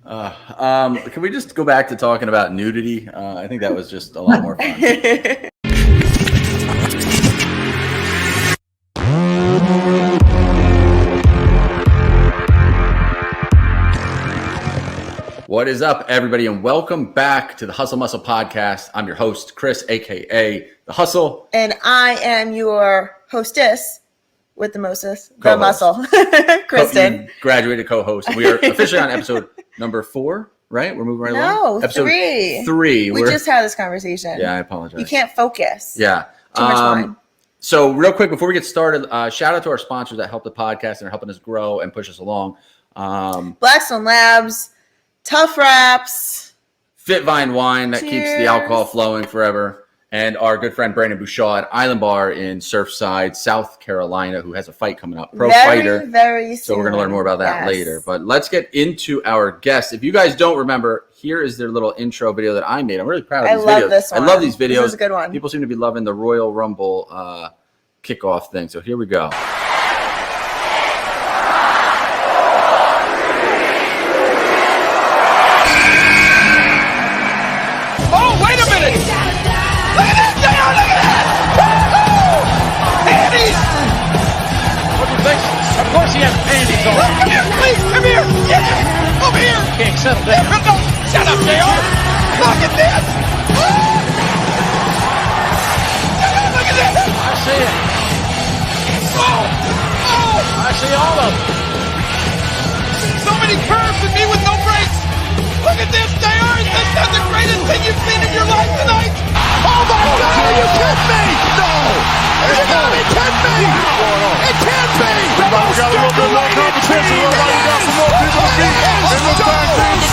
Can we just go back to talking about nudity? I think that was just a lot more fun. What is up, everybody, and welcome back to the Hustle Muscle Podcast. I'm your host, Chris, a.k.a. The Hustle. And I am your hostess with the mostest, the Co-host. Muscle, Kristen. Graduated co-host. We are officially on episode number 4, right? We're moving right along? No, episode 3. We just had this conversation. Yeah, I apologize. You can't focus. Yeah. Too much wine. So real quick, before we get started, shout out to our sponsors that help the podcast and are helping us grow and push us along. Blackstone Labs, Tough Wraps, Fitvine Wine that keeps the alcohol flowing forever, and our good friend Brandon Bushaw at Island Bar in Surfside, South Carolina, who has a fight coming up, fighter. Very soon. So we're going to learn more about that later. But let's get into our guests. If you guys don't remember, here is their little intro video that I made. I'm really proud of these videos. I love this one. I love these videos. This is a good one. People seem to be loving the Royal Rumble kickoff thing. So here we go. Of course he has panties on. Come here, please. Come here. Yeah. Over here. Can't settle down. No, shut up, JR. Look at this. Look at this. I see it. Oh. I see all of them. So many curves and me with no brakes. Look at this, JR. Is that the greatest thing you've seen in your life tonight? Oh, my God. Are you kidding me? No. You gotta be kidding me. It can't be. We got a little bit more competition. We got some more people to beat. And we're back to the bench.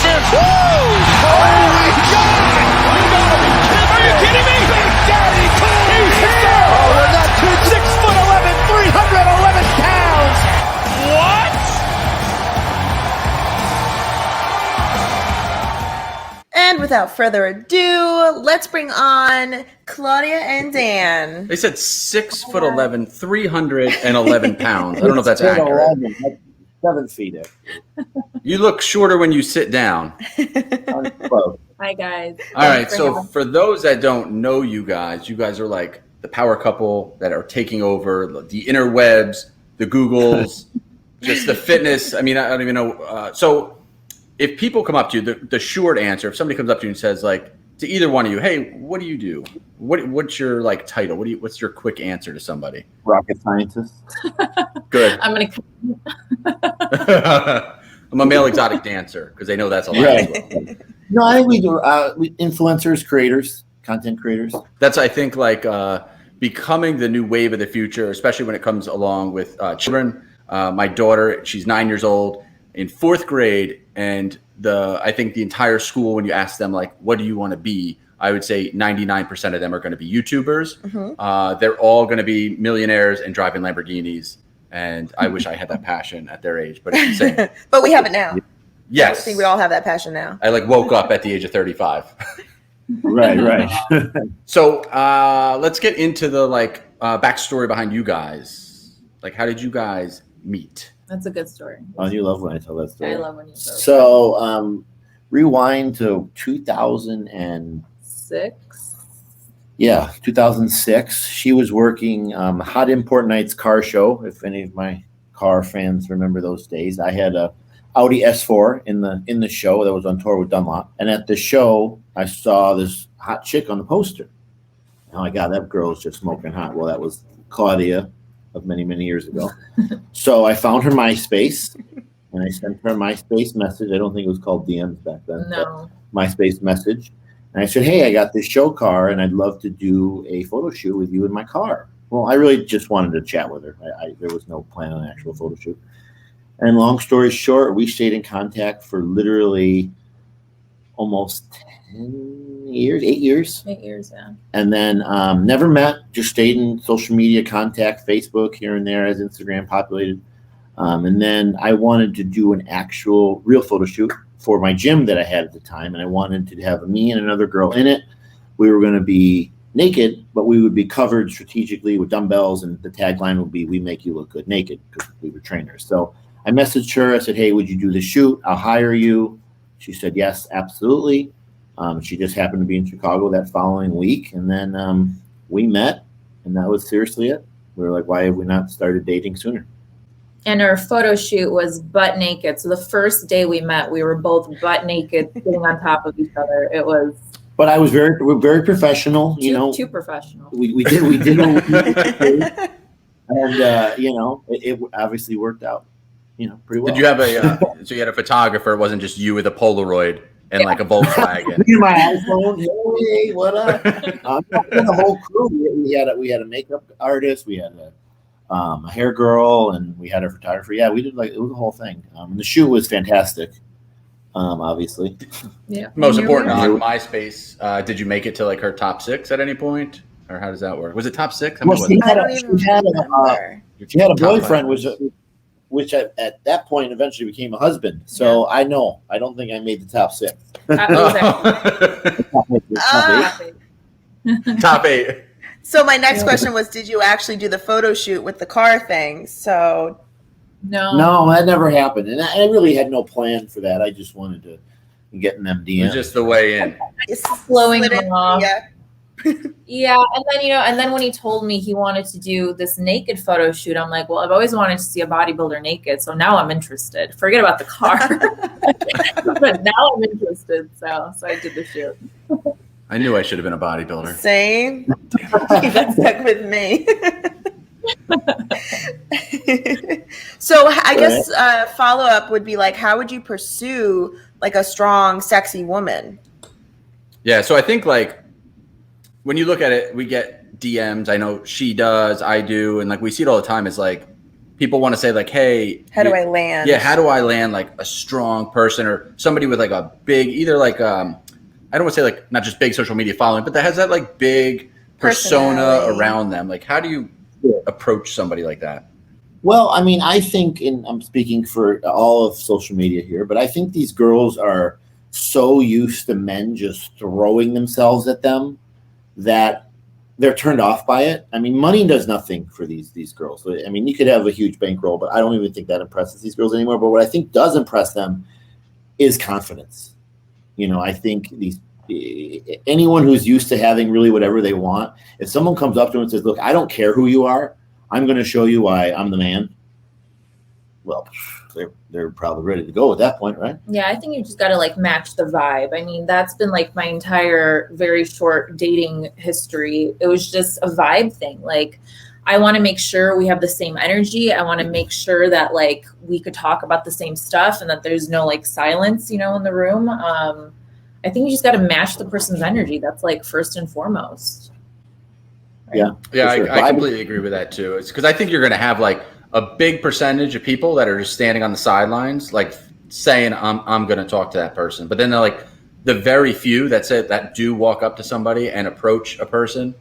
Holy God. You gotta be kidding me. Are you kidding me? Big Daddy Cool. He's here. Oh, we're not kidding. 6'11", 311 pounds. What? And without further ado, let's bring on Claudia and Dan. They said 6'11", 311 pounds. I don't know if that's accurate. 7 feet. You look shorter when you sit down. Hi, guys. All right. So for those that don't know you guys are like the power couple that are taking over the interwebs, the Googles, just the fitness. I mean, I don't even know. So if people come up to you, the short answer, if somebody comes up to you and says, like, to either one of you, hey, what do you do? What's your like title? What's your quick answer to somebody? Rocket scientist. Good. I'm a male exotic dancer because they know that's a lot as well. No, I think we do influencers, creators, content creators. That's, I think, like becoming the new wave of the future, especially when it comes along with children. My daughter, she's 9 years old, in 4th grade, and I think the entire school, when you ask them, like, what do you want to be? I would say 99% of them are going to be YouTubers. Mm-hmm. They're all going to be millionaires and driving Lamborghinis. And I wish I had that passion at their age, but it's insane. But we have it now. Yes. I think we all have that passion now. I like woke up at the age of 35. Right. So let's get into the backstory behind you guys. Like, how did you guys meet? That's a good story. Oh, you love when I tell that story. I love when you tell that. So rewind to 2006. Yeah, 2006. She was working Hot Import Nights car show. If any of my car fans remember those days, I had a Audi S4 in the show that was on tour with Dunlop. And at the show, I saw this hot chick on the poster. Oh my God, that girl's just smoking hot. Well, that was Claudia of many, many years ago. So I found her MySpace and I sent her a MySpace message. I don't think it was called DMs back then. No. MySpace message. And I said, hey, I got this show car and I'd love to do a photo shoot with you in my car. Well, I really just wanted to chat with her. There was no plan on an actual photo shoot. And long story short, we stayed in contact for literally almost 8 years. 8 years, yeah. And then never met, just stayed in social media contact, Facebook here and there as Instagram populated. And then I wanted to do an actual real photo shoot for my gym that I had at the time. And I wanted to have me and another girl in it. We were going to be naked, but we would be covered strategically with dumbbells. And the tagline would be, we make you look good naked, because we were trainers. So I messaged her. I said, hey, would you do the shoot? I'll hire you. She said, yes, absolutely. She just happened to be in Chicago that following week. And then we met, and that was seriously it. We were like, why have we not started dating sooner? And our photo shoot was butt naked. So the first day we met, we were both butt naked, sitting on top of each other. It was. But I was we're very professional, too professional. We did what we did. And it obviously worked out, pretty well. Did you have so you had a photographer? It wasn't just you with a Polaroid and like a Volkswagen. My iPhone. Hey, what up? The whole crew. We had a makeup artist. We had a hair girl, and we had a photographer. Yeah, we did it was a whole thing. And the shoot was fantastic. Obviously. Yeah. Most important on MySpace. Did you make it to like her top 6 at any point, or how does that work? Was it top 6? I don't even remember. She had a boyfriend, which at that point eventually became a husband. So I don't think I made the top 6. Top 8. So my next question was, did you actually do the photo shoot with the car thing? So no, that never happened, and I really had no plan for that. I just wanted to get in them DMs. It was just the way in. Slowing them off. Yeah. Yeah, and then when he told me he wanted to do this naked photo shoot, I'm like, well, I've always wanted to see a bodybuilder naked, so now I'm interested. Forget about the car, but now I'm interested. So I did the shoot. I knew I should have been a bodybuilder. Same. You got stuck with me. So I guess follow up would be like, how would you pursue like a strong, sexy woman? Yeah, so I think like when you look at it, we get DMs. I know she does, I do, and like we see it all the time. It's like people want to say like, hey, how do I land? Yeah, how do I land like a strong person or somebody with like a big, either like I don't want to say like not just big social media following, but that has that like big persona around them. Like, how do you approach somebody like that? Well, I mean, I think, and I'm speaking for all of social media here, but I think these girls are so used to men just throwing themselves at them that they're turned off by it. I mean, money does nothing for these girls. I mean, you could have a huge bankroll, but I don't even think that impresses these girls anymore. But what I think does impress them is confidence. I think anyone who's used to having really whatever they want, if someone comes up to them and says, look, I don't care who you are, I'm going to show you why I'm the man. Well, they're probably ready to go at that point, right? Yeah, I think you just got to like match the vibe. I mean, that's been like my entire very short dating history. It was just a vibe thing. Like, I want to make sure we have the same energy. I want to make sure that like we could talk about the same stuff and that there's no like silence, in the room. I think you just got to match the person's energy. That's like first and foremost. Right? Yeah, sure. I completely agree with that too. It's because I think you're going to have like a big percentage of people that are just standing on the sidelines, like saying, I'm going to talk to that person. But then they're like the very few that do walk up to somebody and approach a person.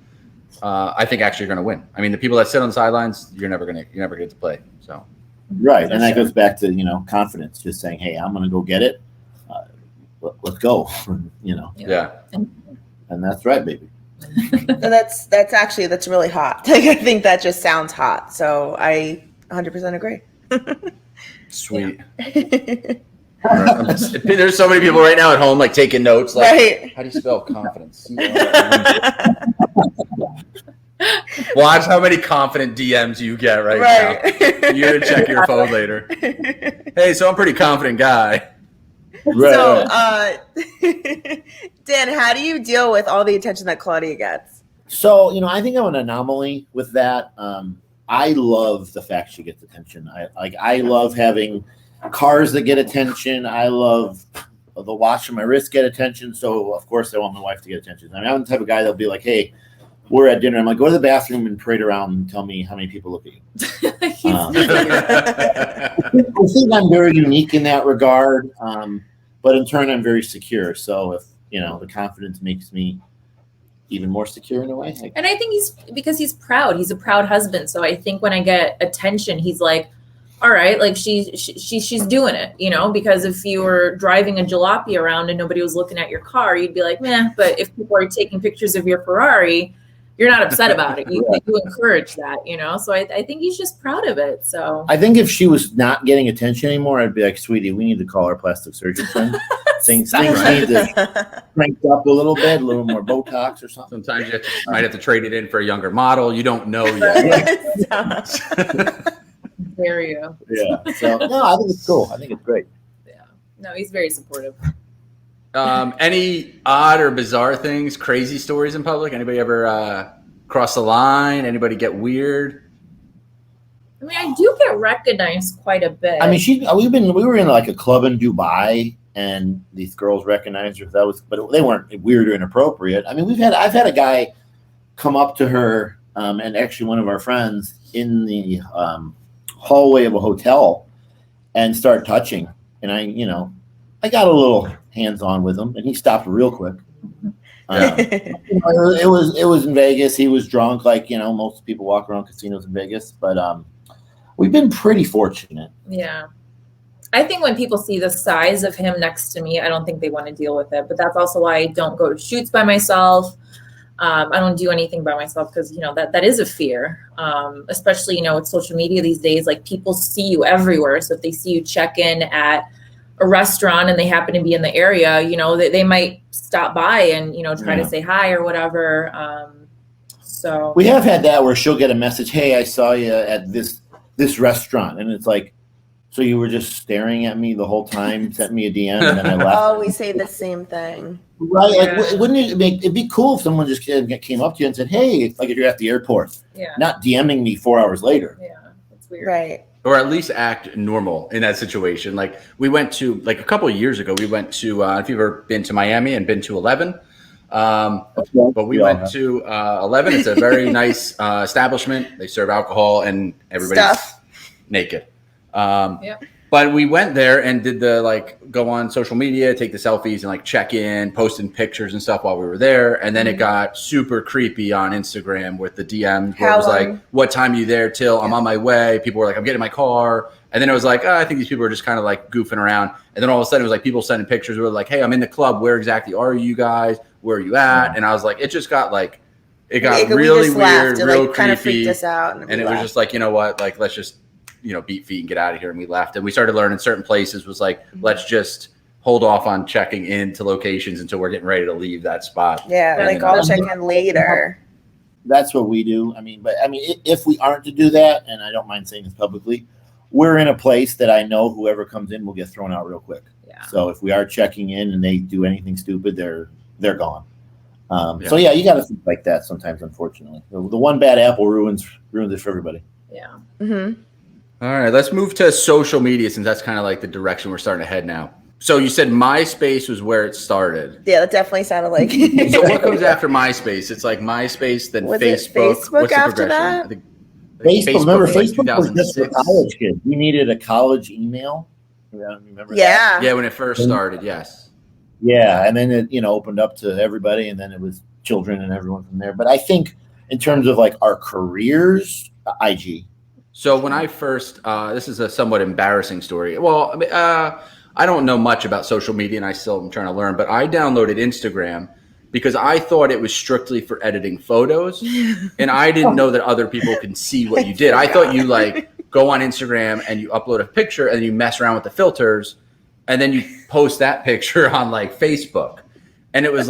I think actually you're going to win. I mean, the people that sit on the sidelines, you're never get to play. So, right. And that goes back to, confidence, just saying, hey, I'm going to go get it. Let's go, Yeah. And that's right, baby. So that's really hot. Like, I think that just sounds hot. So I 100% agree. Sweet. There's so many people right now at home, like taking notes. Like, right. How do you spell confidence? Watch how many confident DMs you get right now. You're gonna check your phone later. Hey, so I'm a pretty confident guy. Right. So, Dan, how do you deal with all the attention that Claudia gets? So, I think I'm an anomaly with that. I love the fact she gets attention. I love having cars that get attention. I love the watch on my wrist get attention. So, of course, I want my wife to get attention. I mean, I'm the type of guy that'll be like, hey, we're at dinner. I'm like, go to the bathroom and parade around and tell me how many people look at you. I think I'm very unique in that regard. But in turn, I'm very secure. So if, the confidence makes me even more secure in a way. And I think because he's proud. He's a proud husband. So I think when I get attention, he's like, all right, like she's doing it, because if you were driving a jalopy around and nobody was looking at your car, you'd be like, meh. But if people are taking pictures of your Ferrari, you're not upset about it. You encourage that, So I think he's just proud of it. So I think if she was not getting attention anymore, I'd be like, sweetie, we need to call our plastic surgeon friend. Things need to crank up a little bit, a little more Botox or something. Sometimes you might have to trade it in for a younger model. You don't know yet. There you go. Yeah. So no, I think it's cool. I think it's great. Yeah. No, he's very supportive. Any odd or bizarre things, crazy stories in public? Anybody ever cross the line? Anybody get weird? I mean, I do get recognized quite a bit. I mean, we were in like a club in Dubai, and these girls recognized her. But they weren't weird or inappropriate. I mean, I've had a guy come up to her, and actually one of our friends in the hallway of a hotel, and start touching. And I got a little hands-on with him, and he stopped real quick. It was in Vegas. He was drunk, like most people walk around casinos in Vegas, but we've been pretty fortunate. Yeah. I think when people see the size of him next to me, I don't think they want to deal with it. But that's also why I don't go to shoots by myself. I don't do anything by myself because, that is a fear, especially, with social media these days. Like, people see you everywhere. So if they see you check in at a restaurant and they happen to be in the area, they might stop by and, try to say hi or whatever. So we have had that where she'll get a message, "Hey, I saw you at this restaurant," and it's like, so you were just staring at me the whole time, sent me a DM, and then I left. Oh, we say the same thing. Right? Yeah. Like, wouldn't it'd be cool if someone just came up to you and said, "Hey," like if you're at the airport, not DMing me 4 hours later. Yeah, that's weird. Right. Or at least act normal in that situation. Like, we went to, like, a couple of years ago, we went to, if you've ever been to Miami and been to 11, but we went to 11. It's a very nice establishment. They serve alcohol and everybody's naked. But we went there and did go on social media, take the selfies and check in, posting pictures and stuff while we were there. And then it got super creepy on Instagram with the DMs where it was like, "What time are you there till?" "I'm on my way." People were like, "I'm getting in my car." And then it was like, I think these people are just kind of goofing around. And then all of a sudden it was like people sending pictures. We were like, "Hey, I'm in the club. Where exactly are you guys? Where are you at?" And I was like, it just got it got really weird, real creepy. Kind of freaked us out. And it was just like, you know what? Let's just beat feet and get out of here. And we left. And we started learning certain places was let's just hold off on checking into locations until we're getting ready to leave that spot. Yeah, I'll check in later. That's what we do. If we aren't to do that, and I don't mind saying this publicly, we're in a place that I know whoever comes in will get thrown out real quick. Yeah. So if we are checking in and they do anything stupid, they're gone. So yeah, you got to think like that sometimes, unfortunately. The one bad apple ruins it for everybody. Yeah. Mm-hmm. All right, let's move to social media since that's kind of the direction we're starting to head now. So you said MySpace was where it started. Yeah, that definitely sounded like. So what comes after MySpace? It's MySpace, then was Facebook. Facebook What's the after progression? that? I think Facebook. Remember, Facebook was just for 2006. college kids. We needed a college email. Remember that? Yeah, when it first started, yes. Yeah, and then it opened up to everybody, and then it was children and everyone from there. But I think in terms of our careers, IG. So when I first, this is a somewhat embarrassing story. Well, I don't know much about social media, and I still am trying to learn. But I downloaded Instagram because I thought it was strictly for editing photos, and I didn't know that other people can see what you did. I thought you go on Instagram and you upload a picture and you mess around with the filters, and then you post that picture on Facebook. And it was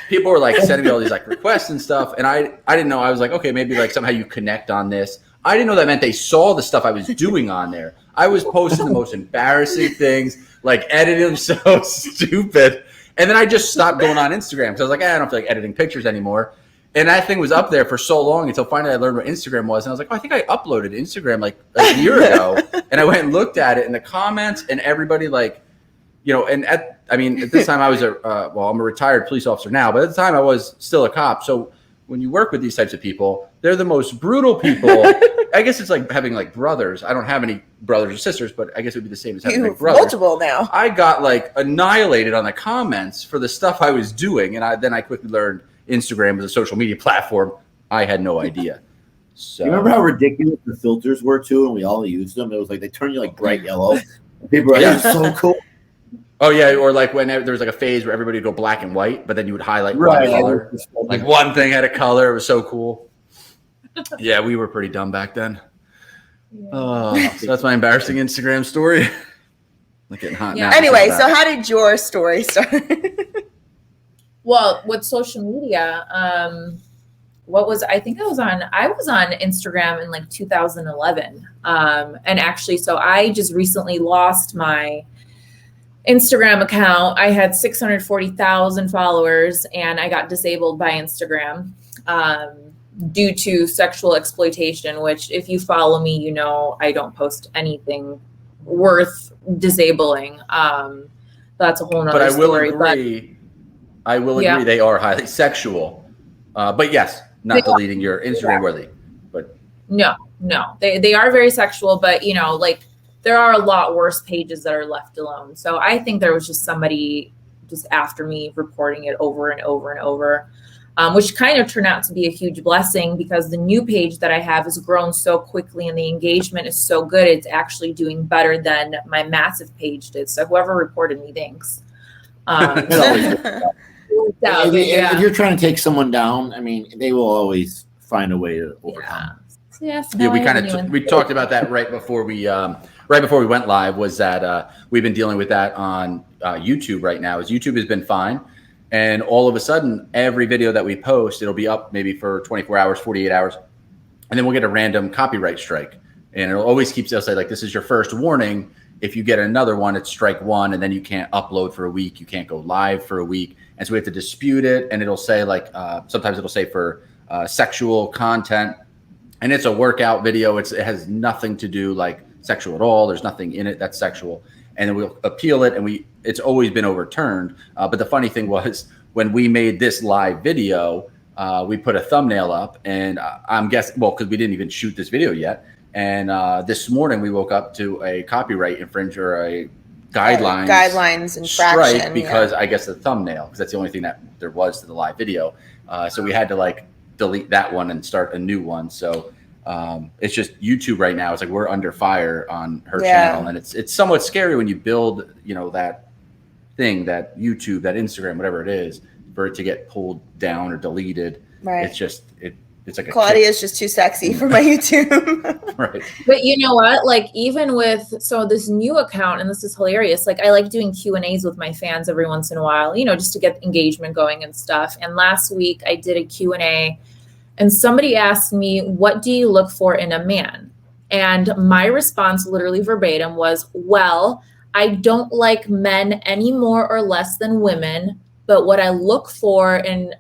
people were sending me all these requests and stuff, and I didn't know. I was okay, maybe somehow you connect on this. I didn't know that meant they saw the stuff I was doing on there. I was posting the most embarrassing things, editing them so stupid. And then I just stopped going on Instagram because I was I don't feel like editing pictures anymore. And that thing was up there for so long until finally I learned what Instagram was. And I was I think I uploaded Instagram a year ago. And I went and looked at it, and the comments and everybody and at this time I was I'm a retired police officer now, but at the time I was still a cop. So when you work with these types of people, they're the most brutal people. I guess it's having brothers. I don't have any brothers or sisters, but I guess it would be the same as having brothers. Multiple now. I got annihilated on the comments for the stuff I was doing, and then I quickly learned Instagram was a social media platform. I had no idea. So you remember how ridiculous the filters were too, and we all used them. It was they turned you bright yellow. People were "That's so cool." Oh yeah, or when there was a phase where everybody would go black and white, but then you would highlight one color. One thing had a color. It was so cool. Yeah, we were pretty dumb back then. Yeah. So that's my embarrassing Instagram story. Like getting hot Yeah. now. Anyway, so how did your story start? Well, with social media, I was on Instagram in like 2011. And actually, so I just recently lost my Instagram account. I had 640,000 followers and I got disabled by Instagram due to sexual exploitation, which if you follow me, you know I don't post anything worth disabling. That's a whole nother But I will story. agree. I will agree they are highly sexual. But yes, not deleting your Instagram worthy. But no, they are very sexual, but you know, like there are a lot worse pages that are left alone. So I think there was just somebody just after me reporting it over and over and over, which kind of turned out to be a huge blessing because the new page that I have has grown so quickly and the engagement is so good. It's actually doing better than my massive page did. So whoever reported me, thanks. If you're trying to take someone down, I mean, they will always find a way to overcome. Yeah, we talked about that right before we went live. Was that we've been dealing with that on YouTube right now? Is YouTube has been fine, and all of a sudden, every video that we post, it'll be up maybe for 24 hours, 48 hours, and then we'll get a random copyright strike, and it'll always keep say like, "This is your first warning. If you get another one, it's strike one, and then you can't upload for a week. You can't go live for a week." And so we have to dispute it. And it'll say like, sometimes it'll say for sexual content, and it's a workout video. It has nothing to do like sexual at all. There's nothing in it that's sexual. And then we'll appeal it. And it's always been overturned. But the funny thing was when we made this live video, we put a thumbnail up and I'm guessing, well, cause we didn't even shoot this video yet. And this morning we woke up to a copyright infringement or a guidelines infraction strike because I guess the thumbnail, because that's the only thing that there was to the live video. So we had to like delete that one and start a new one. So it's just YouTube right now. It's like we're under fire on her channel, and it's somewhat scary when you build, you know, that thing, that YouTube, that Instagram, whatever it is, for it to get pulled down or deleted. Right. It's just it's like Claudia is just too sexy for my YouTube. Right. But you know what? Like even with this new account, and this is hilarious. Like I like doing Q&As with my fans every once in a while, you know, just to get engagement going and stuff. And last week I did a Q&A, and somebody asked me, "What do you look for in a man?" And my response, literally verbatim, was, "Well, I don't like men any more or less than women, but what I look for in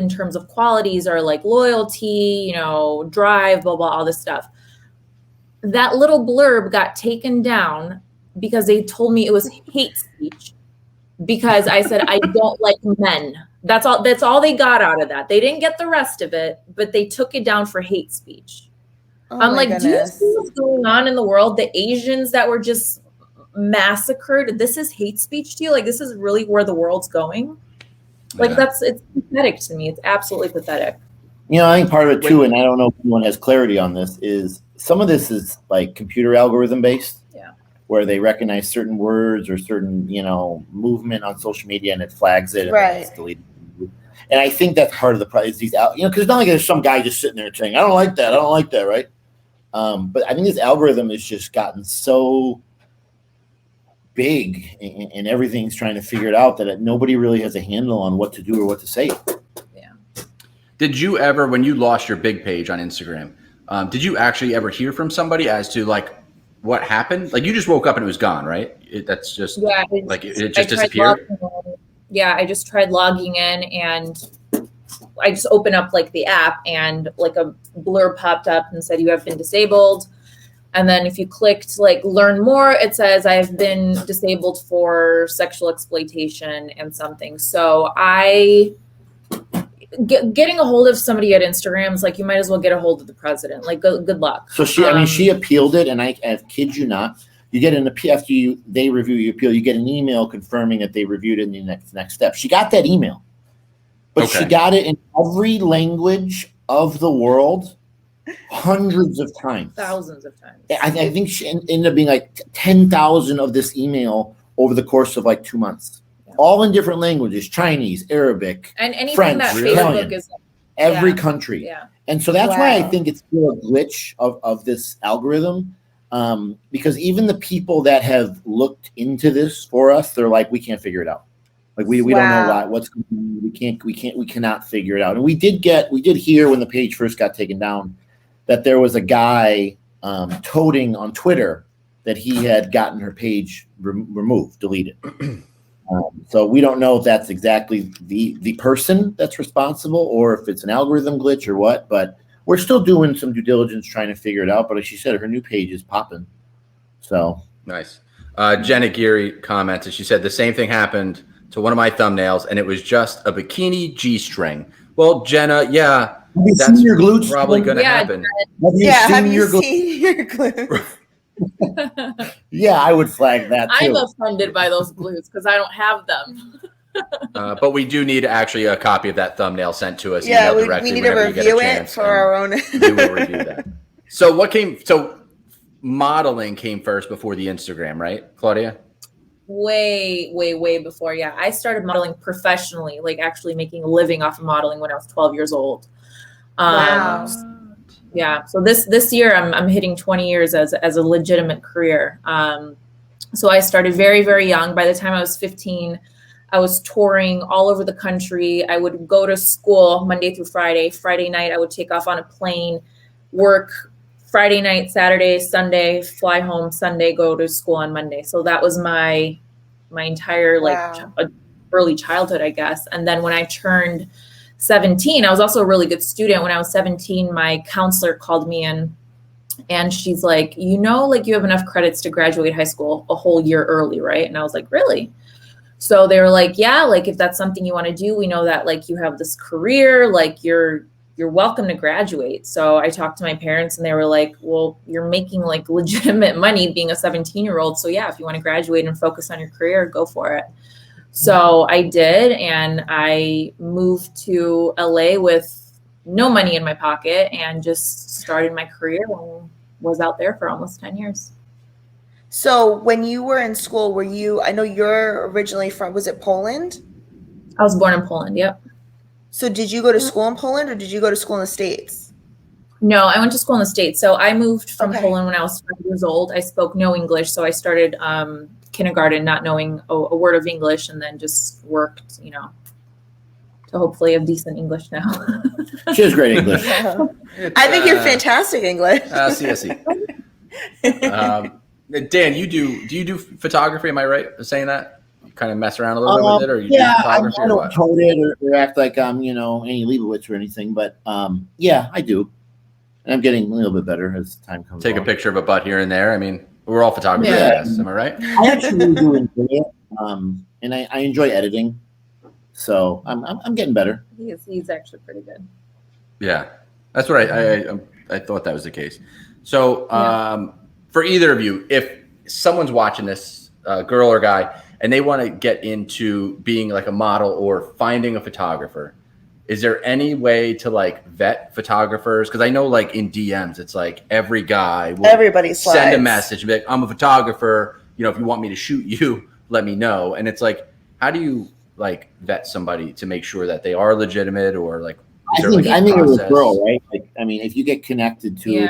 terms of qualities are like loyalty, you know, drive, blah, blah, all this stuff." That little blurb got taken down because they told me it was hate speech because I said, I don't like men. That's all they got out of that. They didn't get the rest of it, but they took it down for hate speech. I'm like, goodness. Do you see what's going on in the world? The Asians that were just massacred. This is hate speech to you? Like, this is really where the world's going? Like it's pathetic to me. It's absolutely pathetic. You know, I think part of it too, and I don't know if anyone has clarity on this, is some of this is like computer algorithm based, where they recognize certain words or certain, you know, movement on social media and it flags it and it's deleted. And I think that's part of the problem is these, you know, because it's not like there's some guy just sitting there saying, I don't like that, right? But I think this algorithm has just gotten so big and everything's trying to figure it out that nobody really has a handle on what to do or what to say. Did you ever, when you lost your big page on Instagram, did you actually ever hear from somebody as to like what happened? Like you just woke up and it was gone, right? That's just it just disappeared. I just tried logging in and I just opened up like the app and like a blurb popped up and said you have been disabled. And then if you clicked like learn more, it says I've been disabled for sexual exploitation and something. So getting a hold of somebody at Instagram is like you might as well get a hold of the president. Like good luck. So she appealed it, and I kid you not, you get an appeal after they review your appeal. You get an email confirming that they reviewed it in the next step. She got that email, but she got it in every language of the world, hundreds of times, thousands of times. I think she ended up being like 10,000 of this email over the course of like 2 months. All in different languages, Chinese, Arabic, and anything French, that Italian, Facebook is every country. Yeah. And so that's why I think it's still a glitch of this algorithm. because even the people that have looked into this for us, they're like, we can't figure it out. Like we don't know what's going on. We cannot figure it out. And we did hear when the page first got taken down that there was a guy toting on Twitter that he had gotten her page removed, deleted. So we don't know if that's exactly the person that's responsible or if it's an algorithm glitch or what, but we're still doing some due diligence trying to figure it out. But as she said, her new page is popping. So nice. Jenna Geary comments, and she said the same thing happened to one of my thumbnails, and it was just a bikini G-string. Well, Jenna, yeah, that's your glutes probably going to happen. Have you seen your glutes? Yeah, I would flag that too. I'm offended by those glutes because I don't have them. But we do need actually a copy of that thumbnail sent to us. Yeah, we need to review it for our own. We will review that. So modeling came first before the Instagram, right, Claudia? Way before. Yeah, I started modeling professionally, like actually making a living off of modeling when I was 12 years old. Wow. Yeah. So this year I'm hitting 20 years as a legitimate career. So I started very, very young. By the time I was 15, I was touring all over the country. I would go to school Monday through Friday. Friday night, I would take off on a plane, work Friday night, Saturday, Sunday, fly home Sunday, go to school on Monday. So that was my entire early childhood, I guess. And then when I turned 17, I was also a really good student. When I was 17, my counselor called me in and she's like, you have enough credits to graduate high school a whole year early, right? And I was like, really? So they were like, yeah, like if that's something you want to do, we know that like you have this career, like you're welcome to graduate. So I talked to my parents and they were like, well, you're making like legitimate money being a 17-year-old. So yeah, if you want to graduate and focus on your career, go for it. So I did. And I moved to LA with no money in my pocket and just started my career and was out there for almost 10 years. So when you were in school, I know you're originally from, was it Poland? I was born in Poland. Yep. So did you go to school in Poland or did you go to school in the States? No, I went to school in the States. So I moved from Poland when I was 5 years old. I spoke no English. So I started kindergarten not knowing a word of English and then just worked, to hopefully have decent English now. She has great English. I think you're fantastic English. See. Dan, do you do photography? Am I right in saying that? Kind of mess around a little bit with it, or you do photography? I don't tote it or act like I'm, Annie Leibovitz or anything, but yeah, I do. And I'm getting a little bit better as time comes Take along. a picture of a butt here and there. I mean, we're all photographers, am I right? I actually do enjoy it, and I enjoy editing, so I'm getting better. He's actually pretty good. Yeah, that's what I thought that was the case. So for either of you, if someone's watching this, girl or guy, and they want to get into being like a model or finding a photographer, is there any way to like vet photographers? Because I know like in DMs, it's like every guy will send a message, be like, I'm a photographer. If you want me to shoot you, let me know. And it's like, how do you like vet somebody to make sure that they are legitimate or like? I think a referral, right? Like, I mean, if you get connected to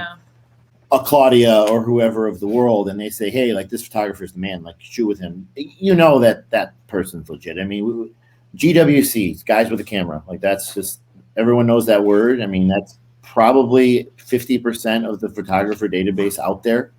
a Claudia or whoever of the world, and they say, hey, like this photographer is the man, like shoot with him, that person's legit. I mean, GWC, guys with a camera, like that's just, everyone knows that word. I mean, that's probably 50% of the photographer database out there,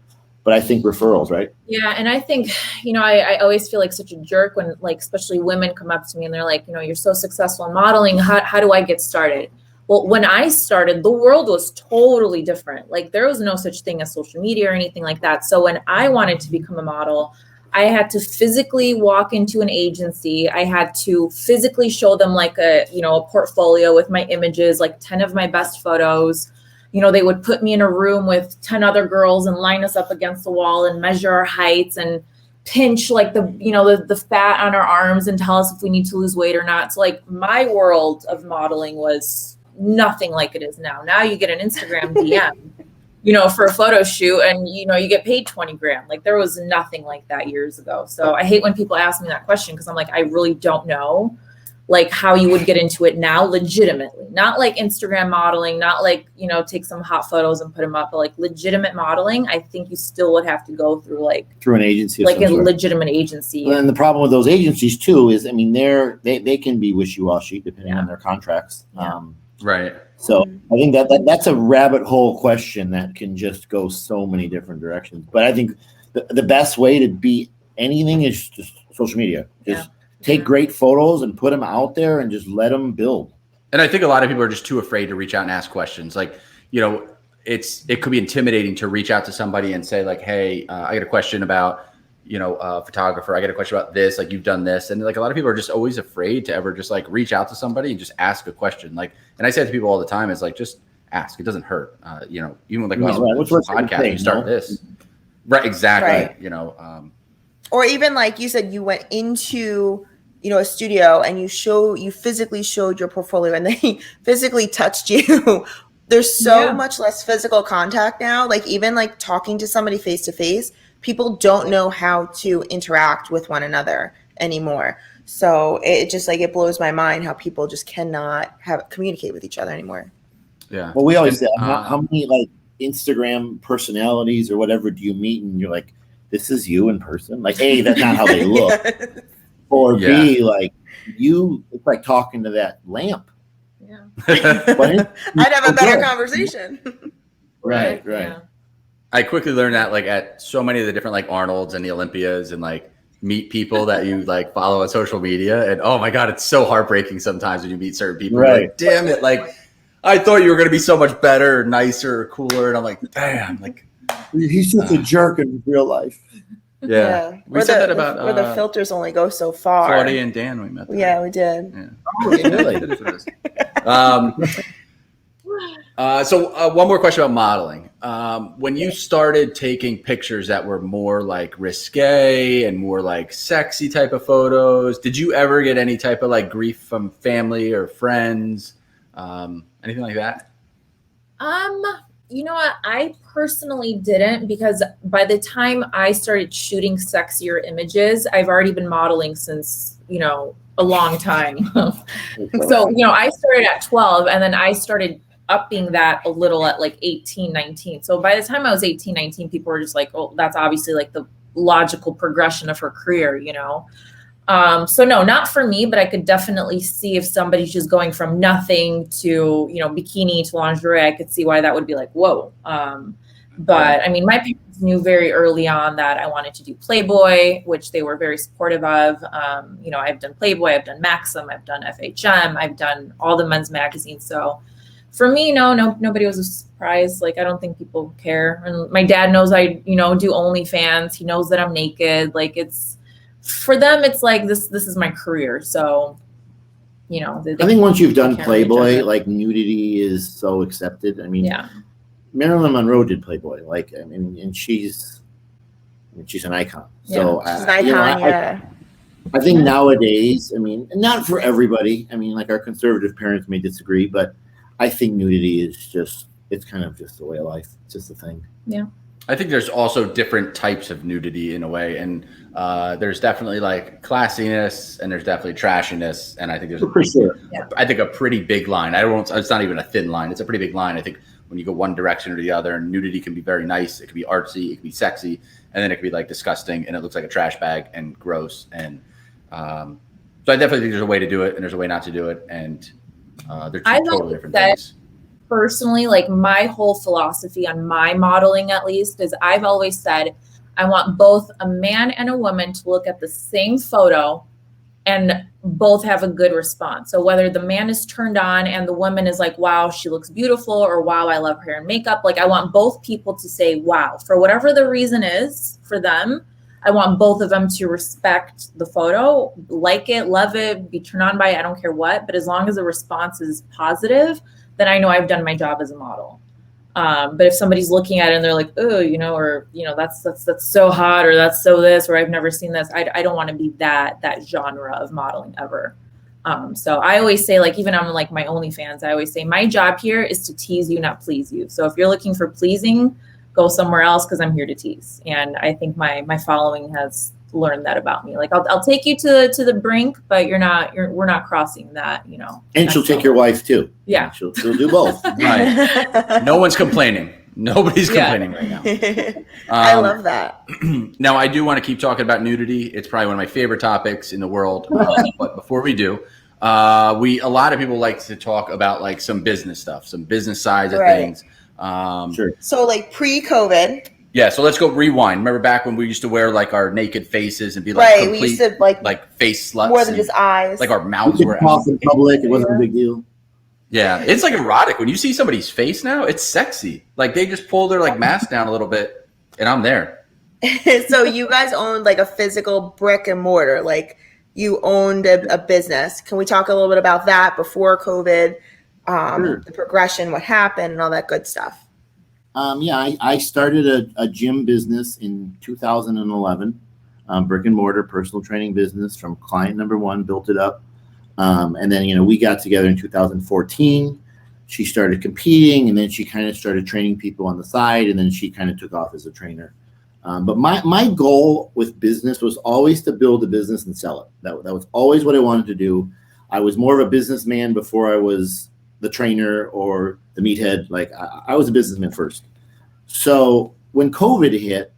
but I think referrals, right? Yeah. And I think, I always feel like such a jerk when like, especially women come up to me and they're like, you're so successful in modeling. How do I get started? Well, when I started, the world was totally different. Like there was no such thing as social media or anything like that. So when I wanted to become a model, I had to physically walk into an agency. I had to physically show them like a portfolio with my images, like 10 of my best photos. They would put me in a room with 10 other girls and line us up against the wall and measure our heights and pinch like the fat on our arms and tell us if we need to lose weight or not. So like my world of modeling was nothing like it is now. Now you get an Instagram DM, for a photo shoot and, you get paid 20 grand. Like there was nothing like that years ago. So I hate when people ask me that question because I'm like, I really don't know like how you would get into it now, legitimately, not like Instagram modeling, not like, you know, take some hot photos and put them up, but like legitimate modeling, I think you still would have to go through an agency, like a legitimate agency. And the problem with those agencies too is, I mean, they can be wishy-washy depending on their contracts. Right. So I think that's a rabbit hole question that can just go so many different directions. But I think the best way to beat anything is just social media. Just take great photos and put them out there and just let them build. And I think a lot of people are just too afraid to reach out and ask questions. Like, you know, it could be intimidating to reach out to somebody and say like, hey, I got a question about, you know, photographer. I got a question about this, like you've done this. And like a lot of people are just always afraid to ever just like reach out to somebody and just ask a question. Like, and I say to people all the time is like, just ask, it doesn't hurt. You know, even with like, what's podcast, you start this. Right. Exactly. Right. You know, or even like you said, you went into, you know, a studio and you physically showed your portfolio and they physically touched you. There's so much less physical contact now. Like even like talking to somebody face to face, people don't know how to interact with one another anymore. So it just like, it blows my mind how people just cannot communicate with each other anymore. Yeah. Well, we always say, how many like Instagram personalities or whatever do you meet and you're like, this is you in person? Like, A, that's not how they look. Or B, like it's like talking to that lamp. Yeah. I'd have a better conversation. Right. Yeah. I quickly learned that like at so many of the different like Arnold's and the Olympias and like meet people that you like follow on social media. And oh my God, it's so heartbreaking sometimes when you meet certain people. Right. You're like, damn it. Like I thought you were going to be so much better, nicer, cooler. And I'm like, damn, like he's just a jerk in real life. Yeah. We said that about where the filters only go so far. Claudia and Dan, we met them. Yeah, we did. Yeah. Oh, really? So one more question about modeling. When you started taking pictures that were more like risque and more like sexy type of photos, did you ever get any type of like grief from family or friends? Anything like that? You know what? I personally didn't, because by the time I started shooting sexier images, I've already been modeling since, you know, a long time. So, you know, I started at 12 and then I started upping that a little at like 18, 19. So by the time I was 18, 19, people were just like, oh, that's obviously like the logical progression of her career, you know? So no, not for me, but I could definitely see if somebody's just going from nothing to, you know, bikini to lingerie, I could see why that would be like, whoa. But I mean, my parents knew very early on that I wanted to do Playboy, which they were very supportive of. You know, I've done Playboy, I've done Maxim, I've done FHM, I've done all the men's magazines. So for me, nobody was a surprise. Like, I don't think people care. And my dad knows I, you know, do OnlyFans. He knows that I'm naked. Like, it's, for them, it's like this is my career. So, you know, I think once you've done Playboy, like nudity is so accepted. I mean, Marilyn Monroe did Playboy, like, I mean, and she's an icon. So she's an icon. I think nowadays, I mean, not for everybody. I mean, like our conservative parents may disagree, but I think nudity is just, it's kind of just the way of life. It's just a thing. Yeah. I think there's also different types of nudity in a way. And there's definitely like classiness and there's definitely trashiness. And I think there's I think a pretty big line. It's not even a thin line. It's a pretty big line. I think when you go one direction or the other, and nudity can be very nice. It can be artsy. It can be sexy. And then it can be like disgusting and it looks like a trash bag and gross. And so I definitely think there's a way to do it and there's a way not to do it. And they're two totally different things. Personally, like my whole philosophy on my modeling, at least, is I've always said I want both a man and a woman to look at the same photo and both have a good response. So whether the man is turned on and the woman is like, wow, she looks beautiful, or wow, I love hair and makeup. Like, I want both people to say, wow, for whatever the reason is for them. I want both of them to respect the photo, like it, love it, be turned on by it. I don't care what, but as long as the response is positive, then I know I've done my job as a model. But if somebody's looking at it and they're like, oh, you know, or, you know, that's so hot, or that's so this, or I've never seen this. I don't want to be that genre of modeling ever. So I always say, like, even on like my OnlyFans, I always say my job here is to tease you, not please you. So if you're looking for pleasing, go somewhere else, because I'm here to tease. And I think my following has learned that about me. Like I'll take you to the brink, but we're not crossing that, you know. And she'll take your wife too. Yeah. She'll do both. Right. No one's complaining. Nobody's complaining right now. I love that. Now, I do want to keep talking about nudity. It's probably one of my favorite topics in the world. But before we do, a lot of people like to talk about like some business stuff, some business sides of things. Sure. So like pre-COVID. Yeah, so let's go rewind. Remember back when we used to wear like our naked faces and be like complete, we used to like face sluts, more than just eyes. like our mouths were out in public. It wasn't a big deal. Yeah, it's like erotic when you see somebody's face now. It's sexy. Like they just pull their like mask down a little bit, and I'm there. So you guys owned like a physical brick and mortar, like you owned a business. Can we talk a little bit about that before COVID, Sure. the progression, what happened, and all that good stuff? I started a gym business in 2011, brick and mortar personal training business from client number one, built it up. And then, we got together in 2014. She started competing, and then she kind of started training people on the side, and then she kind of took off as a trainer. But my goal with business was always to build a business and sell it. That was always what I wanted to do. I was more of a businessman before I was the trainer or the meathead. Like I was a businessman first. So when COVID hit,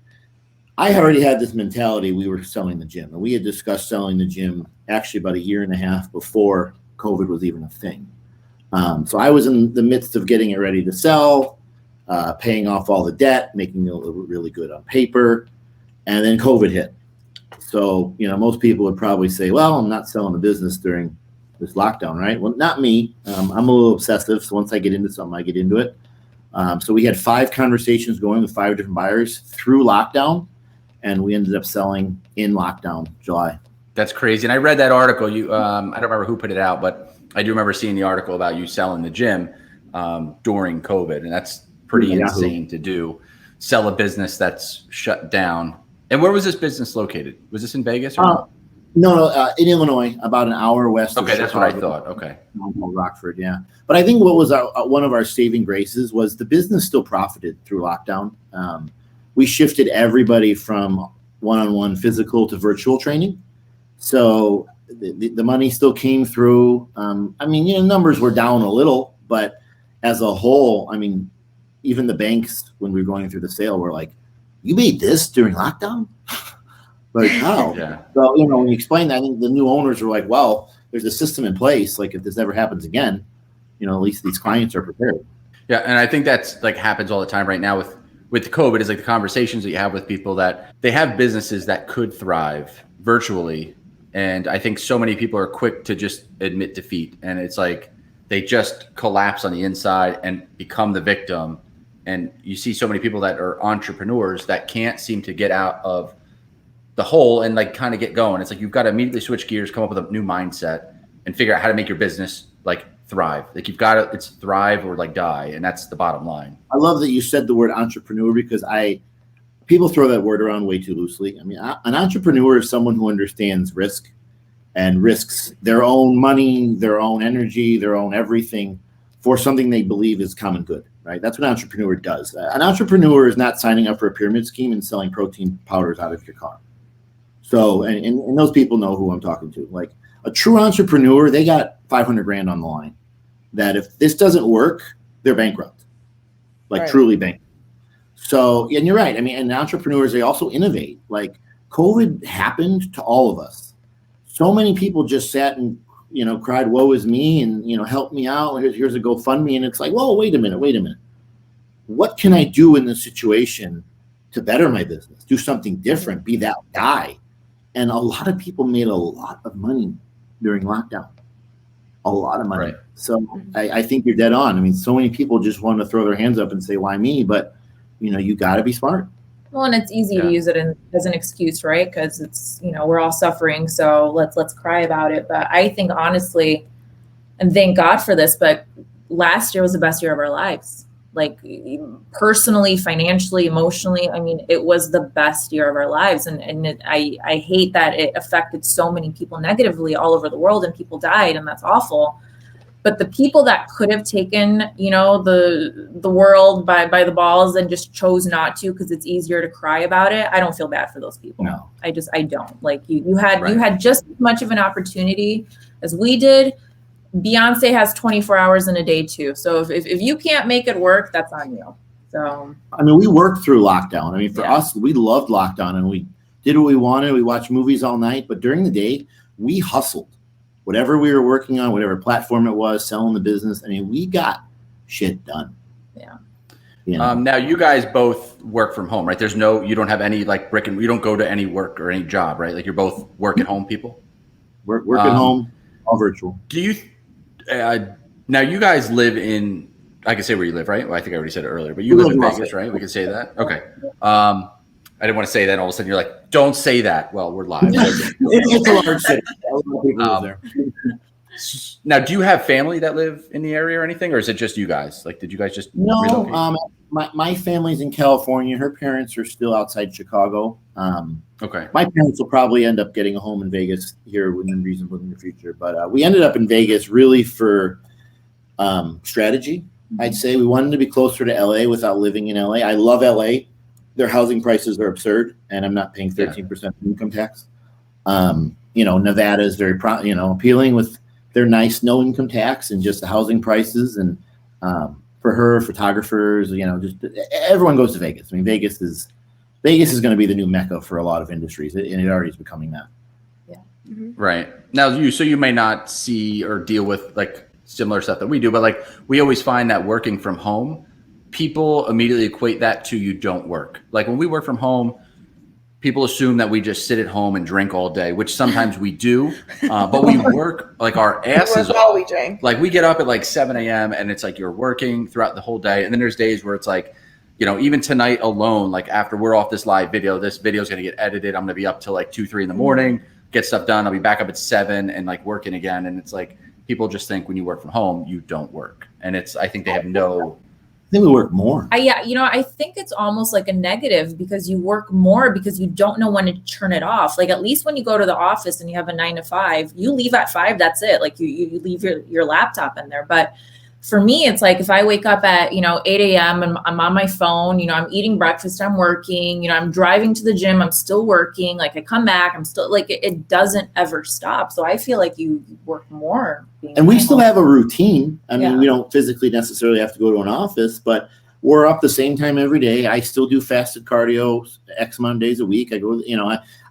I already had this mentality. We were selling the gym, and we had discussed selling the gym actually about a year and a half before COVID was even a thing. So I was in the midst of getting it ready to sell, paying off all the debt, making it look really good on paper. And then COVID hit. So, most people would probably say, well, I'm not selling the business during this lockdown, right? Well, not me. I'm a little obsessive. So once I get into something, I get into it. So we had 5 conversations going with 5 different buyers through lockdown, and we ended up selling in lockdown July. That's crazy. And I read that article. I don't remember who put it out, but I do remember seeing the article about you selling the gym during COVID, and that's pretty insane to do. Sell a business that's shut down. And where was this business located? Was this in Vegas or no? No, in Illinois, about an hour west. Okay, that's what I thought. Okay, Rockford, yeah. But I think what was one of our saving graces was the business still profited through lockdown. We shifted everybody from one-on-one physical to virtual training, so the money still came through. Numbers were down a little, but as a whole, even the banks, when we were going through the sale, were like, "You made this during lockdown?" Like, how? Yeah. So, when you explain that, I think the new owners were like, well, there's a system in place. Like, if this ever happens again, at least these clients are prepared. Yeah. And I think that's like happens all the time right now with COVID is like the conversations that you have with people that they have businesses that could thrive virtually. And I think so many people are quick to just admit defeat. And it's like they just collapse on the inside and become the victim. And you see so many people that are entrepreneurs that can't seem to get out of the hole and like kind of get going. It's like you've got to immediately switch gears, come up with a new mindset, and figure out how to make your business like thrive. Like you've got to, it's thrive or like die, and that's the bottom line. I love that you said the word entrepreneur because people throw that word around way too loosely. An entrepreneur is someone who understands risk and risks their own money, their own energy, their own everything for something they believe is common good. Right? That's what an entrepreneur does. An entrepreneur is not signing up for a pyramid scheme and selling protein powders out of your car. So, and those people know who I'm talking to. Like a true entrepreneur, they got 500 grand on the line. That if this doesn't work, they're bankrupt, like truly bankrupt. So, and you're right. And entrepreneurs, they also innovate. Like COVID happened to all of us. So many people just sat and, cried, woe is me, and, help me out. Here's a GoFundMe. And it's like, whoa, wait a minute. What can I do in this situation to better my business? Do something different, be that guy. And a lot of people made a lot of money during lockdown. A lot of money. Right. So I think you're dead on. So many people just want to throw their hands up and say, why me? But, you got to be smart. Well, and it's easy to use it as an excuse, right? Because it's, we're all suffering. So let's cry about it. But I think honestly, and thank God for this, but last year was the best year of our lives. Like personally, financially, emotionally, it was the best year of our lives. And I hate that it affected so many people negatively all over the world and people died, and that's awful. But the people that could have taken, you know, the world by the balls and just chose not to because it's easier to cry about it, I don't feel bad for those people. No. I don't. Like you had just as much of an opportunity as we did. Beyonce has 24 hours in a day too. So if you can't make it work, that's on you. So I mean, we worked through lockdown. I mean, for us, we loved lockdown and we did what we wanted. We watched movies all night, but during the day, we hustled. Whatever we were working on, whatever platform it was, selling the business. I mean, we got shit done. Yeah. You know? Now you guys both work from home, right? You don't have any like you don't go to any work or any job, right? Like you're both work at home people. Work at home, all virtual. Do you, now you guys live in, I can say where you live, right? Well, I think I already said it earlier, but you live in Vegas, right? We can say that. Okay. I didn't want to say that. All of a sudden you're like, don't say that. Well, we're live. It's a large city. A lot of people live there. Now, do you have family that live in the area or anything, or is it just you guys? Like, did you guys just relocate? My family's in California. Her parents are still outside Chicago. Okay. My parents will probably end up getting a home in Vegas here within reasonable in the future. But we ended up in Vegas really for strategy. I'd say we wanted to be closer to LA without living in LA. I love LA. Their housing prices are absurd, and I'm not paying 13% income tax. You know, Nevada is very appealing with their nice no income tax and just the housing prices. And for her, photographers, you know, just everyone goes to Vegas. I mean, Vegas is going to be the new mecca for a lot of industries, and it already is becoming that. Yeah. Mm-hmm. Right. Now, you may not see or deal with like similar stuff that we do, but like we always find that working from home, people immediately equate that to you don't work. Like when we work from home, people assume that we just sit at home and drink all day, which sometimes we do, but we work like our asses off. We drink. Like we get up at like 7 a.m. and it's like you're working throughout the whole day. And then there's days where it's like, you know, even tonight alone, like after we're off this live video, this video is going to get edited. I'm going to be up till like 2, 3 in the morning, get stuff done. I'll be back up at 7 and like working again. And it's like, people just think when you work from home, you don't work. And I think they have no... I think we work more. I think it's almost like a negative because you work more because you don't know when to turn it off. Like at least when you go to the office and you have a 9 to 5, you leave at 5. That's it. Like you leave your laptop in there. But for me, it's like if I wake up at 8 a.m. and I'm on my phone, I'm eating breakfast, I'm working, I'm driving to the gym, I'm still working. Like I come back, I'm still like it doesn't ever stop. So I feel like you work more. And we still have a routine. I mean, we don't physically necessarily have to go to an office, but we're up the same time every day. I still do fasted cardio X amount of days a week. I go,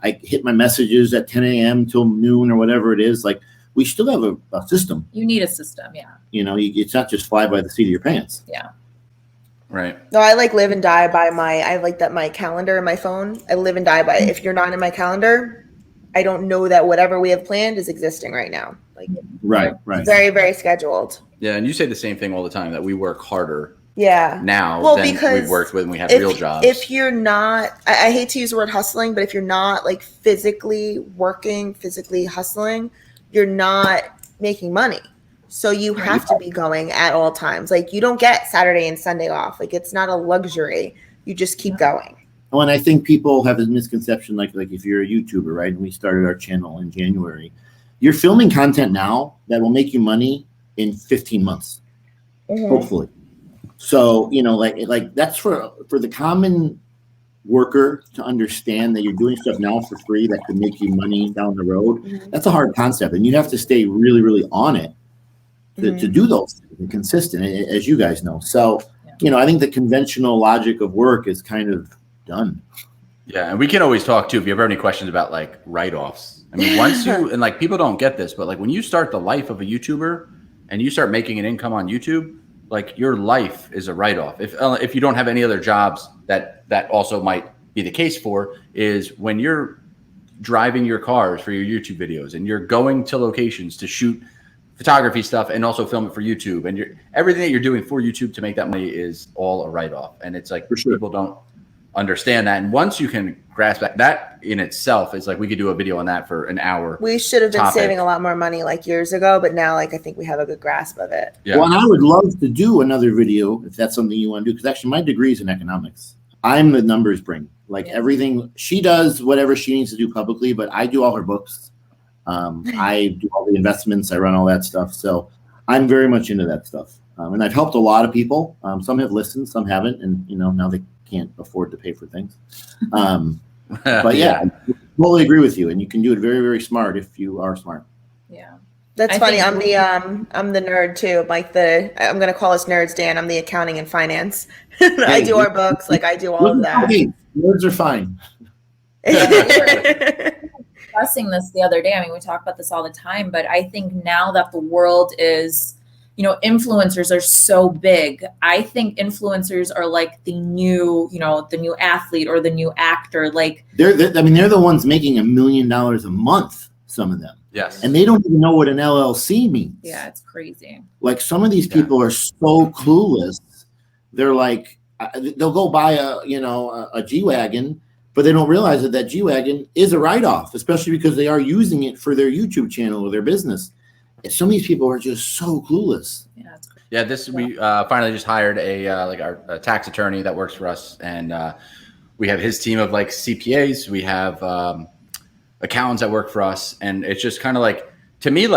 I hit my messages at 10 a.m. till noon or whatever it is. Like we still have a system. You need a system, yeah. It's not just fly by the seat of your pants. Yeah. Right. No, I like live and die by my calendar in my phone. I live and die by it. If you're not in my calendar, I don't know that whatever we have planned is existing right now. Like right. Very, very scheduled. Yeah, and you say the same thing all the time that we work harder. Yeah. Now than we've worked when we have real jobs. If you're not, I hate to use the word hustling, but if you're not like physically working, physically hustling, you're not making money. So you have to be going at all times. Like you don't get Saturday and Sunday off. Like it's not a luxury. You just keep going. Well, and I think people have this misconception, like if you're a YouTuber, right? And we started our channel in January. You're filming content now that will make you money in 15 months, hopefully. So, like that's for the common worker to understand that you're doing stuff now for free that could make you money down the road. That's a hard concept. And you have to stay really, really on it to do those things and consistent, as you guys know. So, I think the conventional logic of work is kind of done. Yeah. And we can always talk too, if you ever have any questions about like write-offs. I mean, once you, and like people don't get this, but like when you start the life of a YouTuber and you start making an income on YouTube, like your life is a write-off. If you don't have any other jobs that also might be the case for, is when you're driving your cars for your YouTube videos and you're going to locations to shoot photography stuff and also film it for YouTube, and everything that you're doing for YouTube to make that money is all a write-off. And it's like people don't understand that. And once you can grasp that in itself is like, we could do a video on that for an hour. We should have been saving a lot more money like years ago, but now like I think we have a good grasp of it. Yeah. Well, and I would love to do another video if that's something you want to do, because actually my degree is in economics. I'm the numbers brain. Like everything she does, whatever she needs to do publicly, but I do all her books. I do all the investments. I run all that stuff. So I'm very much into that stuff. And I've helped a lot of people. Some have listened, some haven't. And, now they can't afford to pay for things. But yeah, I totally agree with you. And you can do it very, very smart if you are smart. Yeah. That's funny. I'm the nerd too. I'm going to call us nerds, Dan. I'm the accounting and finance. I do our books. I do all of that. Okay, nerds are fine. Discussing this the other day. I mean, we talk about this all the time, but I think now that the world is, influencers are so big. I think influencers are like the new athlete or the new actor. They're the ones making $1 million a month. Some of them. Yes. And they don't even know what an LLC means. Yeah, it's crazy. Some of these people are so clueless. They're they'll go buy a G-Wagon, but they don't realize that G-Wagon is a write-off, especially because they are using it for their YouTube channel or their business. And some of these people are just so clueless. Yeah, it's crazy. Yeah, we finally just hired our tax attorney that works for us, and we have his team of CPAs. We have accountants that work for us, and it's just kind of to me,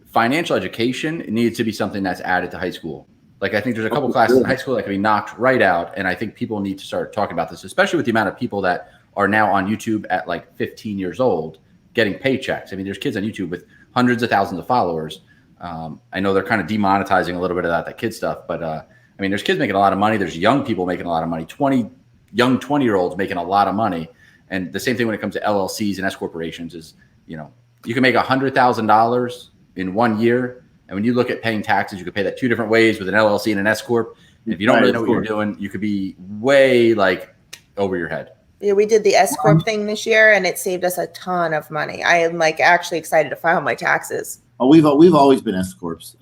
financial education needs to be something that's added to high school. I think there's a couple classes in high school that can be knocked right out, and I think people need to start talking about this, especially with the amount of people that are now on YouTube at 15 years old getting paychecks. I mean, there's kids on YouTube with hundreds of thousands of followers. I know they're kind of demonetizing a little bit of that kid stuff, but I mean, there's kids making a lot of money. There's young people making a lot of money, 20-year-olds making a lot of money. And the same thing when it comes to LLCs and S corporations is, you can make $100,000 in 1 year. And when you look at paying taxes, you could pay that two different ways with an LLC and an S corp. And if you don't really know what you're doing, you could be way over your head. Yeah, we did the S corp thing this year, and it saved us a ton of money. I am actually excited to file my taxes. Oh, we've always been S corps.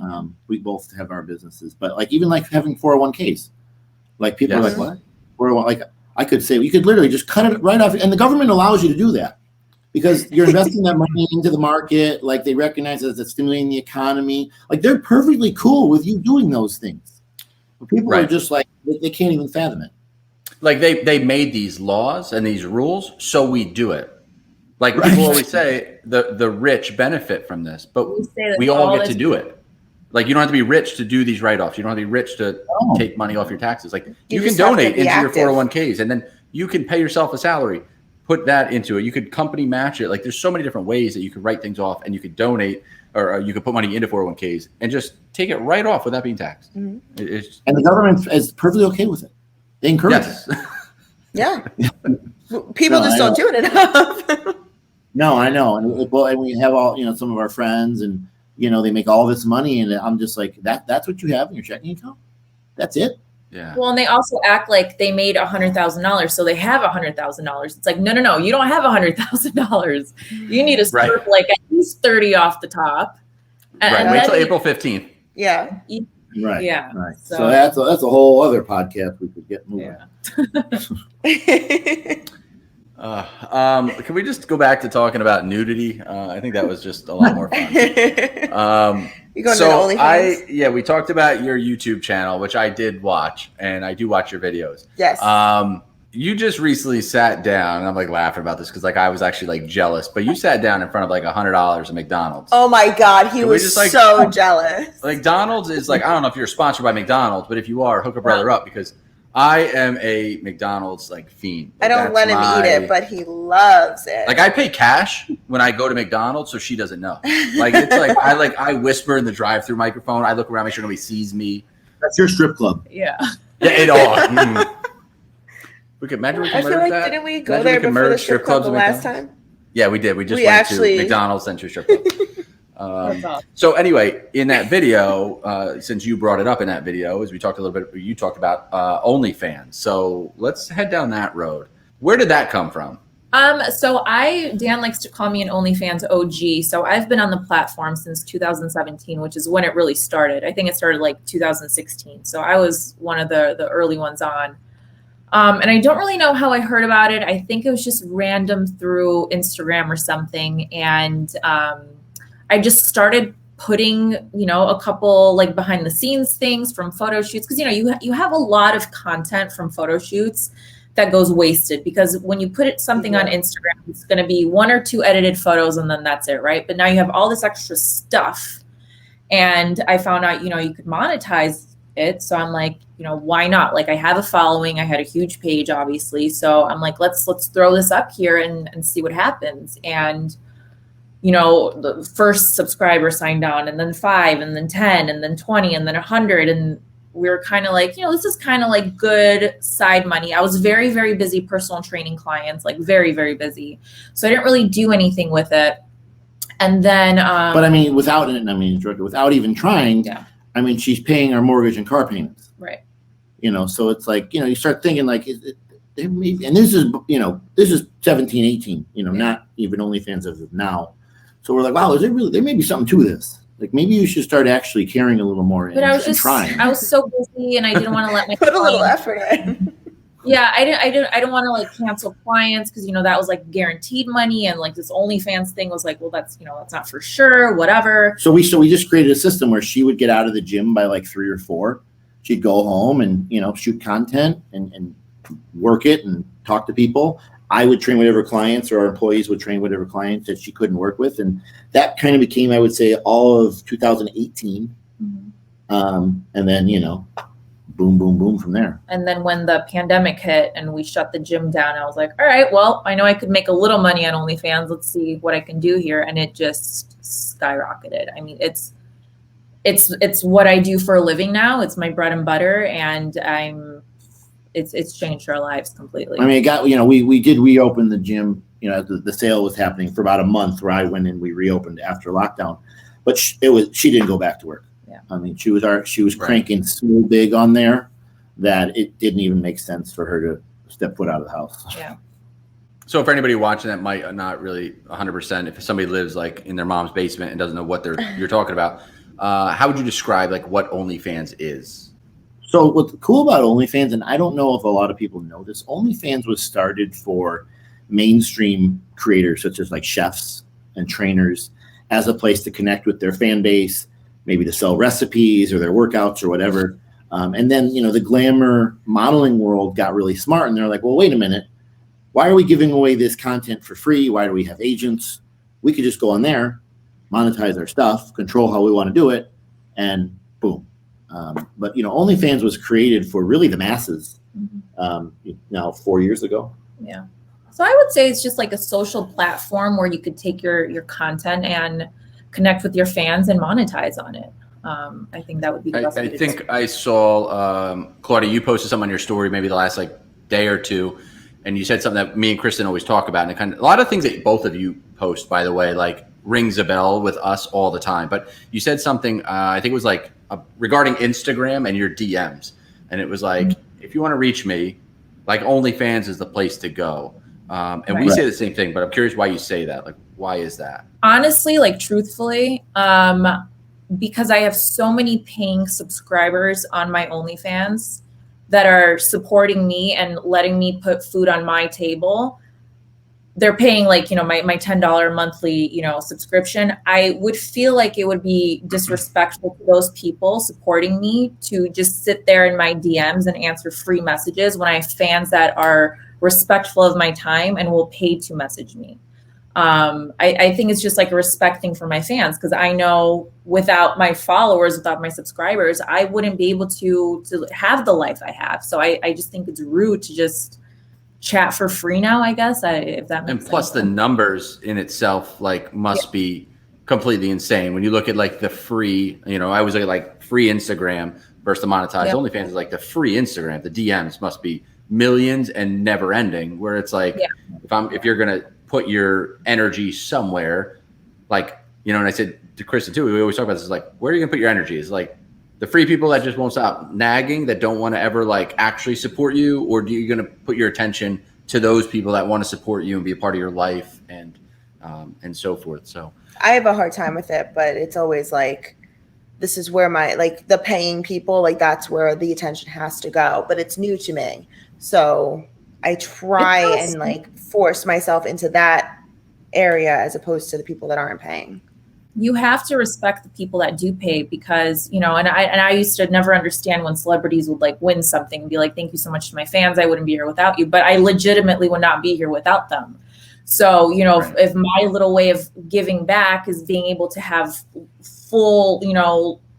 We both have our businesses, but even having 401ks, people are what? 401, I could say you could literally just cut it right off, and the government allows you to do that because you're investing that money into the market. They recognize it as stimulating the economy. They're perfectly cool with you doing those things. But people are just they can't even fathom it. They made these laws and these rules, so we do it. People always say the rich benefit from this, but we all get to do it. You don't have to be rich to do these write-offs. You don't have to be rich to take money off your taxes. You can donate into your 401ks, and then you can pay yourself a salary, put that into it. You could company match it. There's so many different ways that you could write things off, and you could donate, or you could put money into 401ks and just take it right off without being taxed. Mm-hmm. And the government is perfectly okay with it. They encourage it. Yeah. People just don't do it enough. No, I know. And we have all, some of our friends and, they make all this money, and I'm just that's what you have in your checking account? That's it? Yeah. Well, and they also act like they made $100,000, so they have $100,000. It's no, you don't have $100,000. You need to start at least 30 off the top. And wait till April 15th. Yeah. Right. Yeah. Right. So that's a whole other podcast we could get moving. Yeah. Can we just go back to talking about nudity? I think that was just a lot more fun. You going to OnlyFans? We talked about your YouTube channel, which I did watch, and I do watch your videos. Yes. You just recently sat down, and I'm laughing about this because I was actually jealous, but you sat down in front of $100 at McDonald's. Oh my God, he was just so jealous. McDonald's is I don't know if you're sponsored by McDonald's, but if you are, hook a brother up because I am a McDonald's fiend. I don't let him eat it, but he loves it. I pay cash when I go to McDonald's, so she doesn't know. It's I whisper in the drive-through microphone. I look around, make sure nobody sees me. That's your strip club. Yeah. Yeah, it all. We could imagine we can I feel merge that. Didn't we go there before the strip club the last time? Yeah, we did. We just went to McDonald's and to strip club. So anyway, in that video, since you brought it up in that video, as we talked a little bit, you talked about OnlyFans. So let's head down that road. Where did that come from? So Dan likes to call me an OnlyFans OG. So I've been on the platform since 2017, which is when it really started. I think it started 2016. So I was one of the early ones on. And I don't really know how I heard about it. I think it was just random through Instagram or something. And I just started putting, a couple behind the scenes things from photo shoots. Cause you have a lot of content from photo shoots that goes wasted because when you put something on Instagram, it's going to be 1 or 2 edited photos and then that's it. Right. But now you have all this extra stuff. And I found out, you know, you could monetize it. So I'm like, you know, why not? Like I have a following. I had a huge page, obviously. So I'm like, let's throw this up here and see what happens. And, you know, the first subscriber signed on, and then 5, and then 10, and then 20, and then 100. And we were kind of like, you know, this is kind of like good side money. I was very, very busy personal training clients, like very, very busy. So I didn't really do anything with it. And then, but I mean, without even trying, yeah. I mean, she's paying our mortgage and car payments. Right. You know, so it's like, you know, you start thinking like, and this is, you know, this is 17, 18, you know, not even OnlyFans as of now. So we're like, wow, is it really, there may be something to this. Like maybe you should start actually caring a little more but and trying. I was so busy and I didn't want to let my put a little effort in. Yeah, I didn't want to like cancel clients because, you know, that was like guaranteed money, and like this OnlyFans thing was like, well, that's, you know, that's not for sure, whatever. So we just created a system where she would get out of the gym by like 3 or 4. She'd go home and, you know, shoot content and work it and talk to people. I would train whatever clients, or our employees would train whatever clients that she couldn't work with. And that kind of became, I would say, all of 2018. And then, you know, boom, boom, boom from there. And then when the pandemic hit and we shut the gym down, I was like, all right, well, I know I could make a little money on OnlyFans. Let's see what I can do here. And it just skyrocketed. I mean, it's what I do for a living now. It's my bread and butter, and it's changed our lives completely. I mean, it got, you know, we did reopen the gym, you know, the sale was happening for about a month where I went and we reopened after lockdown, but she didn't go back to work. Yeah. I mean, she was cranking so big on there that it didn't even make sense for her to step foot out of the house. Yeah. So for anybody watching that might not really 100%, if somebody lives like in their mom's basement and doesn't know what you're talking about, how would you describe like what OnlyFans is? So what's cool about OnlyFans, and I don't know if a lot of people know this, OnlyFans was started for mainstream creators such as like chefs and trainers as a place to connect with their fan base, maybe to sell recipes or their workouts or whatever. And then, you know, the glamour modeling world got really smart, and they're like, well, wait a minute. Why are we giving away this content for free? Why do we have agents? We could just go on there, monetize our stuff, control how we want to do it, and boom. But, you know, OnlyFans was created for really the masses now 4 years ago. Yeah. So I would say it's just like a social platform where you could take your content and connect with your fans and monetize on it. I think that would be the best way to think I saw, Claudia, you posted something on your story maybe the last like day or two, and you said something that me and Kristen always talk about. And a lot of things that both of you post, by the way, like rings a bell with us all the time. But you said something, I think it was like regarding Instagram and your DMs. And it was like, if you want to reach me, like OnlyFans is the place to go. And we say the same thing, but I'm curious why you say that. Like, why is that? Honestly, like truthfully, because I have so many paying subscribers on my OnlyFans that are supporting me and letting me put food on my table. They're paying like, you know, my $10 monthly, you know, subscription. I would feel like it would be disrespectful to those people supporting me to just sit there in my DMs and answer free messages when I have fans that are respectful of my time and will pay to message me. I think it's just like a respect thing for my fans, because I know without my followers, without my subscribers, I wouldn't be able to have the life I have. So I just think it's rude to just chat for free now, I guess, if that makes sense. And plus the numbers in itself like must be completely insane. When you look at like the free, you know, I was like free Instagram versus the monetized OnlyFans is like the free Instagram. The DMs must be millions and never ending, where it's like if you're gonna put your energy somewhere, like, you know, and I said to Kristen too, we always talk about this, is like, where are you gonna put your energy? Is like the free people that just won't stop nagging, that don't want to ever like actually support you, or do you going to put your attention to those people that want to support you and be a part of your life and so forth? So I have a hard time with it, but it's always like, this is where my, like the paying people, like that's where the attention has to go, but it's new to me. So I try and like force myself into that area as opposed to the people that aren't paying. You have to respect the people that do pay, because, you know, and I used to never understand when celebrities would like win something and be like, thank you so much to my fans. I wouldn't be here without you, but I legitimately would not be here without them. So, you know, if my little way of giving back is being able to have full,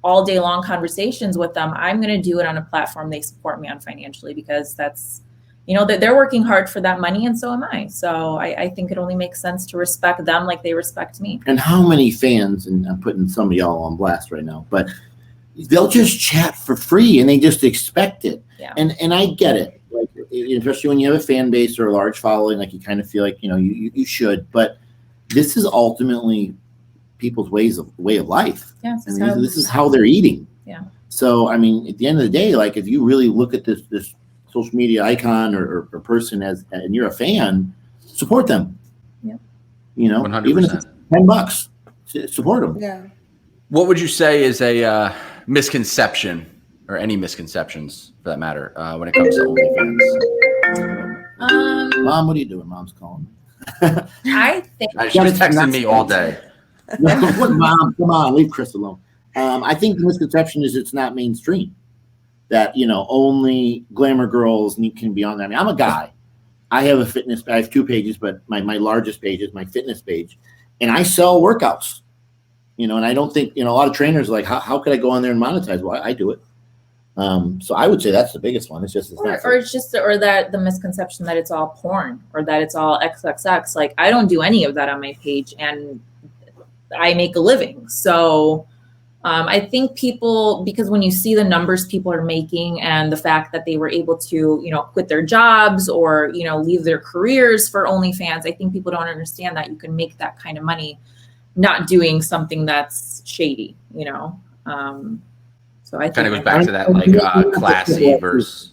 all day long conversations with them. I'm going to do it on a platform they support me on financially, because that's, that they're working hard for that money, and so am I. So I think it only makes sense to respect them like they respect me. And how many fans, and I'm putting some of y'all on blast right now, but they'll just chat for free and they just expect it. Yeah. And I get it. Like, especially when you have a fan base or a large following, like you kind of feel like, you should, but this is ultimately people's way of life. Yeah, this is how they're eating. Yeah. So, at the end of the day, like if you really look at this social media icon or person and you're a fan, support them. Yeah. 100%. Even if it's $10, support them. Yeah. What would you say is a misconception, or any misconceptions for that matter, when it comes to OnlyFans? Mom, what are you doing? Mom's calling. I think She's texting me all day. Mom, come on, leave Chris alone. I think the misconception is it's not mainstream. That only glamour girls can be on there. I'm a guy. I have I have 2 pages, but my largest page is my fitness page, and I sell workouts. And I don't think a lot of trainers are like, how could I go on there and monetize? Well, I do it. So I would say that's the biggest one. It's that the misconception that it's all porn or that it's all XXX. Like, I don't do any of that on my page, and I make a living. So I think people, because when you see the numbers people are making and the fact that they were able to, quit their jobs or, leave their careers for OnlyFans, I think people don't understand that you can make that kind of money not doing something that's shady, So I think kind of goes back to that classy versus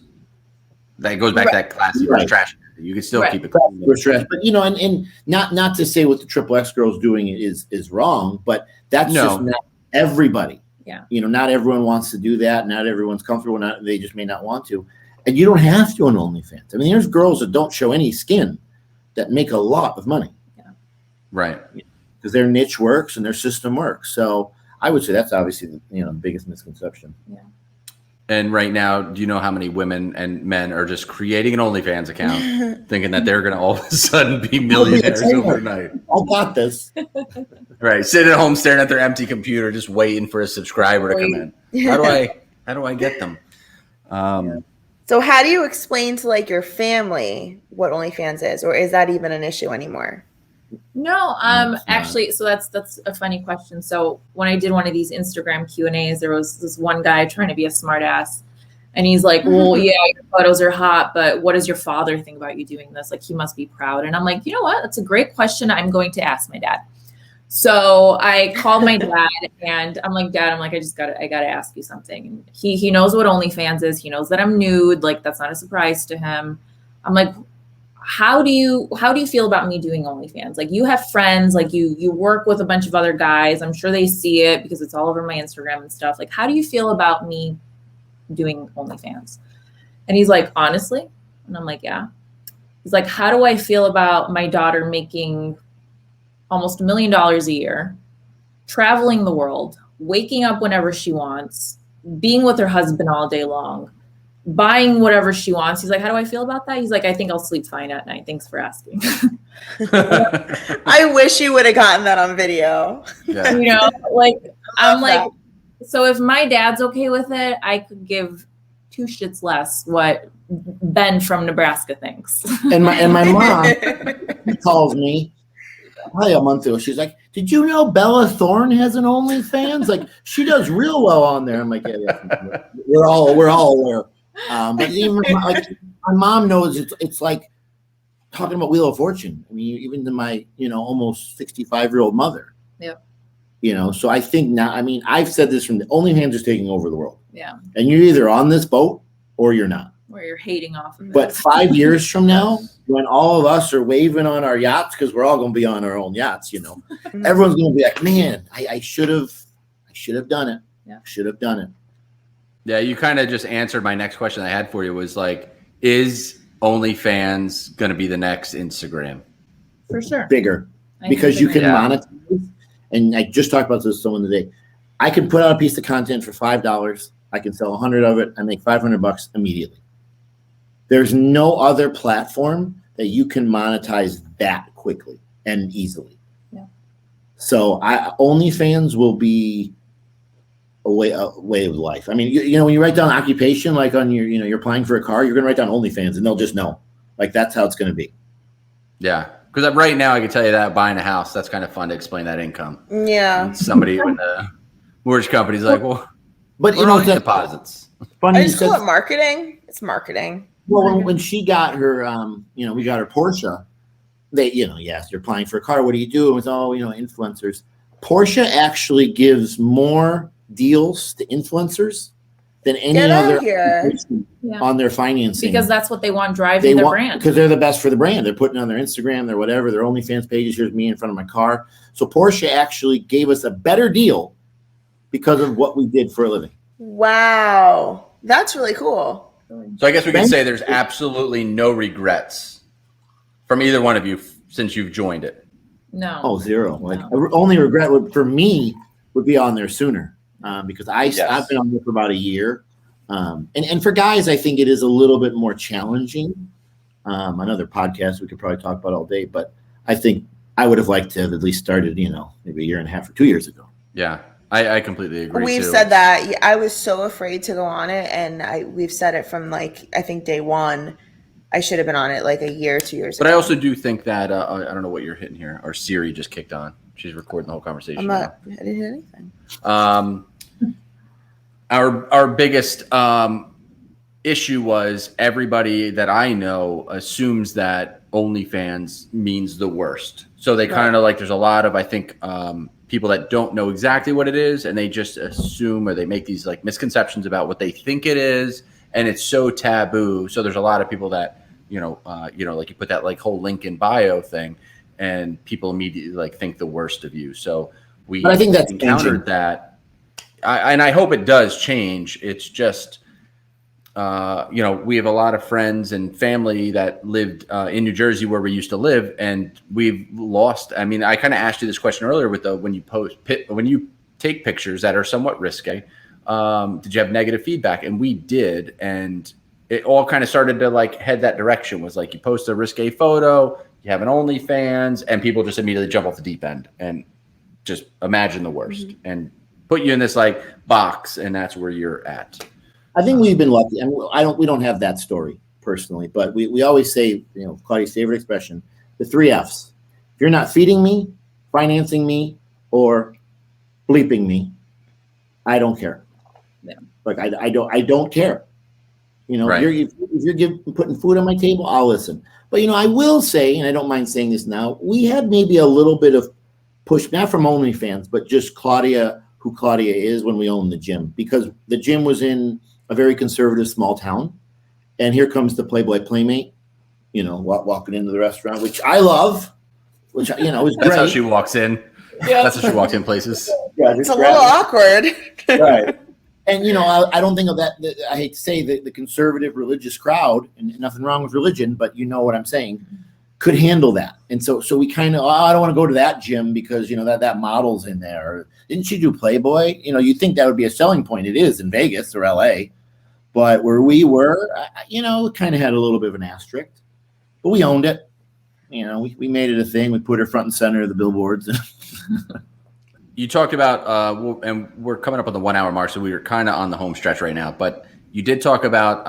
that classy versus trash. You can still keep it trash, but and not to say what the XXX girls doing is wrong, but that's just not everybody. Yeah. Not everyone wants to do that. Not everyone's comfortable. They just may not want to. And you don't have to on OnlyFans. There's girls that don't show any skin that make a lot of money. Yeah. Right. Because their niche works and their system works. So I would say that's obviously the biggest misconception. Yeah. And right now, do you know how many women and men are just creating an OnlyFans account thinking that they're going to all of a sudden be millionaires overnight? I got this. Right. Sitting at home staring at their empty computer, just waiting for a subscriber to come in. How do I get them? So how do you explain to your family what OnlyFans is, or is that even an issue anymore? No, actually, so that's a funny question. So when I did one of these Instagram Q&As, there was this one guy trying to be a smart ass, and he's like, well, yeah, your photos are hot, but what does your father think about you doing this? Like, he must be proud. And I'm like, you know what? That's a great question. I'm going to ask my dad. So I called my dad and I'm like, Dad, I gotta ask you something. And he knows what OnlyFans is. He knows that I'm nude. Like, that's not a surprise to him. I'm like, how do you feel about me doing OnlyFans? Like, you have friends, like you work with a bunch of other guys. I'm sure they see it because it's all over my Instagram and stuff. Like, how do you feel about me doing OnlyFans? And he's like, honestly? And I'm like, yeah. He's like, how do I feel about my daughter making almost $1 million a year, traveling the world, waking up whenever she wants, being with her husband all day long, buying whatever she wants? He's like, how do I feel about that? He's like, I think I'll sleep fine at night. Thanks for asking. I wish you would have gotten that on video. Yeah. I'm like, so if my dad's okay with it, I could give 2 shits less what Ben from Nebraska thinks. And my mom calls me probably a month ago. She's like, did you know Bella Thorne has an OnlyFans? Like, she does real well on there. I'm like, yeah. We're all aware. But even my mom knows it's like talking about Wheel of Fortune. I mean, even to my almost 65-year-old mother. Yep. So I think now. I mean, I've said this from the OnlyFans is taking over the world. Yeah. And you're either on this boat or you're not. Where you're hating off of it. But 5 years from now, when all of us are waving on our yachts, because we're all going to be on our own yachts, everyone's going to be like, man, I should have done it. Yeah. Should have done it. Yeah, you kind of just answered my next question I had for you was like, is OnlyFans going to be the next Instagram? For sure. Bigger. Because you can monetize. And I just talked about this with someone today. I can put out a piece of content for $5. I can sell 100 of it. I make $500 immediately. There's no other platform that you can monetize that quickly and easily. Yeah. So OnlyFans will be a way of life. I mean, you know, when you write down occupation, like on your, you know, you're applying for a car, you're going to write down OnlyFans, and they'll just know. Like, that's how it's going to be. Yeah. Because right now I can tell you that buying a house, that's kind of fun to explain that income. Yeah. And somebody in the mortgage company's like, well, but you know, deposits. Funny I just call it marketing. It's marketing. Well, when she got her, you know, we got her Porsche, they, you know, yes, you're applying for a car. What do you do? It was all, you know, influencers. Porsche actually gives more deals to influencers than any other on their financing, because that's what they want driving their brand. Because they're the best for the brand. They're putting on their Instagram, their whatever, their OnlyFans pages. Here's me in front of my car. So Porsche actually gave us a better deal because of what we did for a living. Wow, that's really cool. So I guess we could say there's absolutely no regrets from either one of you since you've joined it. No. Oh, zero. Like, only regret for me would be on there sooner, because I've been on there for about a year. And for guys, I think it is a little bit more challenging. Another podcast we could probably talk about all day, but I think I would have liked to have at least started, you know, maybe a year and a half or 2 years ago. Yeah, I completely agree. We've said that. I was so afraid to go on it, and we've said it from, like, I think day one. I should have been on it like a year, 2 years ago. But I also do think that I don't know what you're hitting here. Our Siri just kicked on. She's recording the whole conversation. I didn't hit anything. Our biggest issue was everybody that I know assumes that OnlyFans means the worst. So they kind of like, there's a lot of, I think, people that don't know exactly what it is, and they just assume, or they make these like misconceptions about what they think it is, and it's so taboo. So there's a lot of people that, you know, like you put that like whole link in bio thing, and people immediately like think the worst of you. So but I think that's encountered that. And I hope it does change. It's just, you know, we have a lot of friends and family that lived in New Jersey where we used to live, and we've lost. I mean, I kind of asked you this question earlier with when you take pictures that are somewhat risque, did you have negative feedback? And we did. And it all kind of started to like head that direction. Was like, you post a risque photo, you have an OnlyFans, and people just immediately jump off the deep end and just imagine the worst and put you in this like box, and that's where you're at. I think we've been lucky. I mean, we don't have that story personally, but we always say, you know, Claudia's favorite expression, the 3 F's. If you're not feeding me, financing me, or bleeping me, I don't care. Yeah. Like I don't care. You know, if you're putting food on my table, I'll listen. But, you know, I will say, and I don't mind saying this now, we had maybe a little bit of push, not from OnlyFans, but just Claudia, who Claudia is, when we owned the gym, because the gym was in a very conservative small town, and here comes the Playboy Playmate, you know, walking into the restaurant, which I love, which, you know, is great. That's how she walks in. Yeah. That's how she walks in places. Yeah, it's a little awkward. Right. And, you know, I don't think of that. I hate to say that the conservative religious crowd, and nothing wrong with religion, but you know what I'm saying, could handle that. And so we kind of, I don't want to go to that gym because, you know, that model's in there. Or, didn't she do Playboy? You know, you'd think that would be a selling point. It is in Vegas or LA. But where we were, you know, kind of had a little bit of an asterisk. But we owned it. You know, we made it a thing. We put her front and center of the billboards. You talked about, and we're coming up on the 1 hour mark, so we are kind of on the home stretch right now. But you did talk about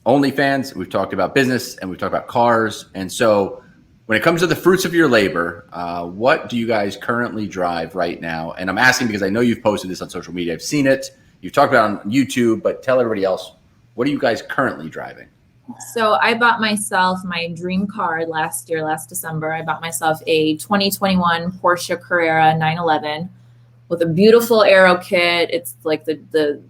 OnlyFans. We've talked about business, and we've talked about cars. And so when it comes to the fruits of your labor, what do you guys currently drive right now? And I'm asking because I know you've posted this on social media. I've seen it. You've talked about it on YouTube, but tell everybody else, what are you guys currently driving? So I bought myself my dream car last December. I bought myself a 2021 Porsche Carrera 911 with a beautiful aero kit. It's like the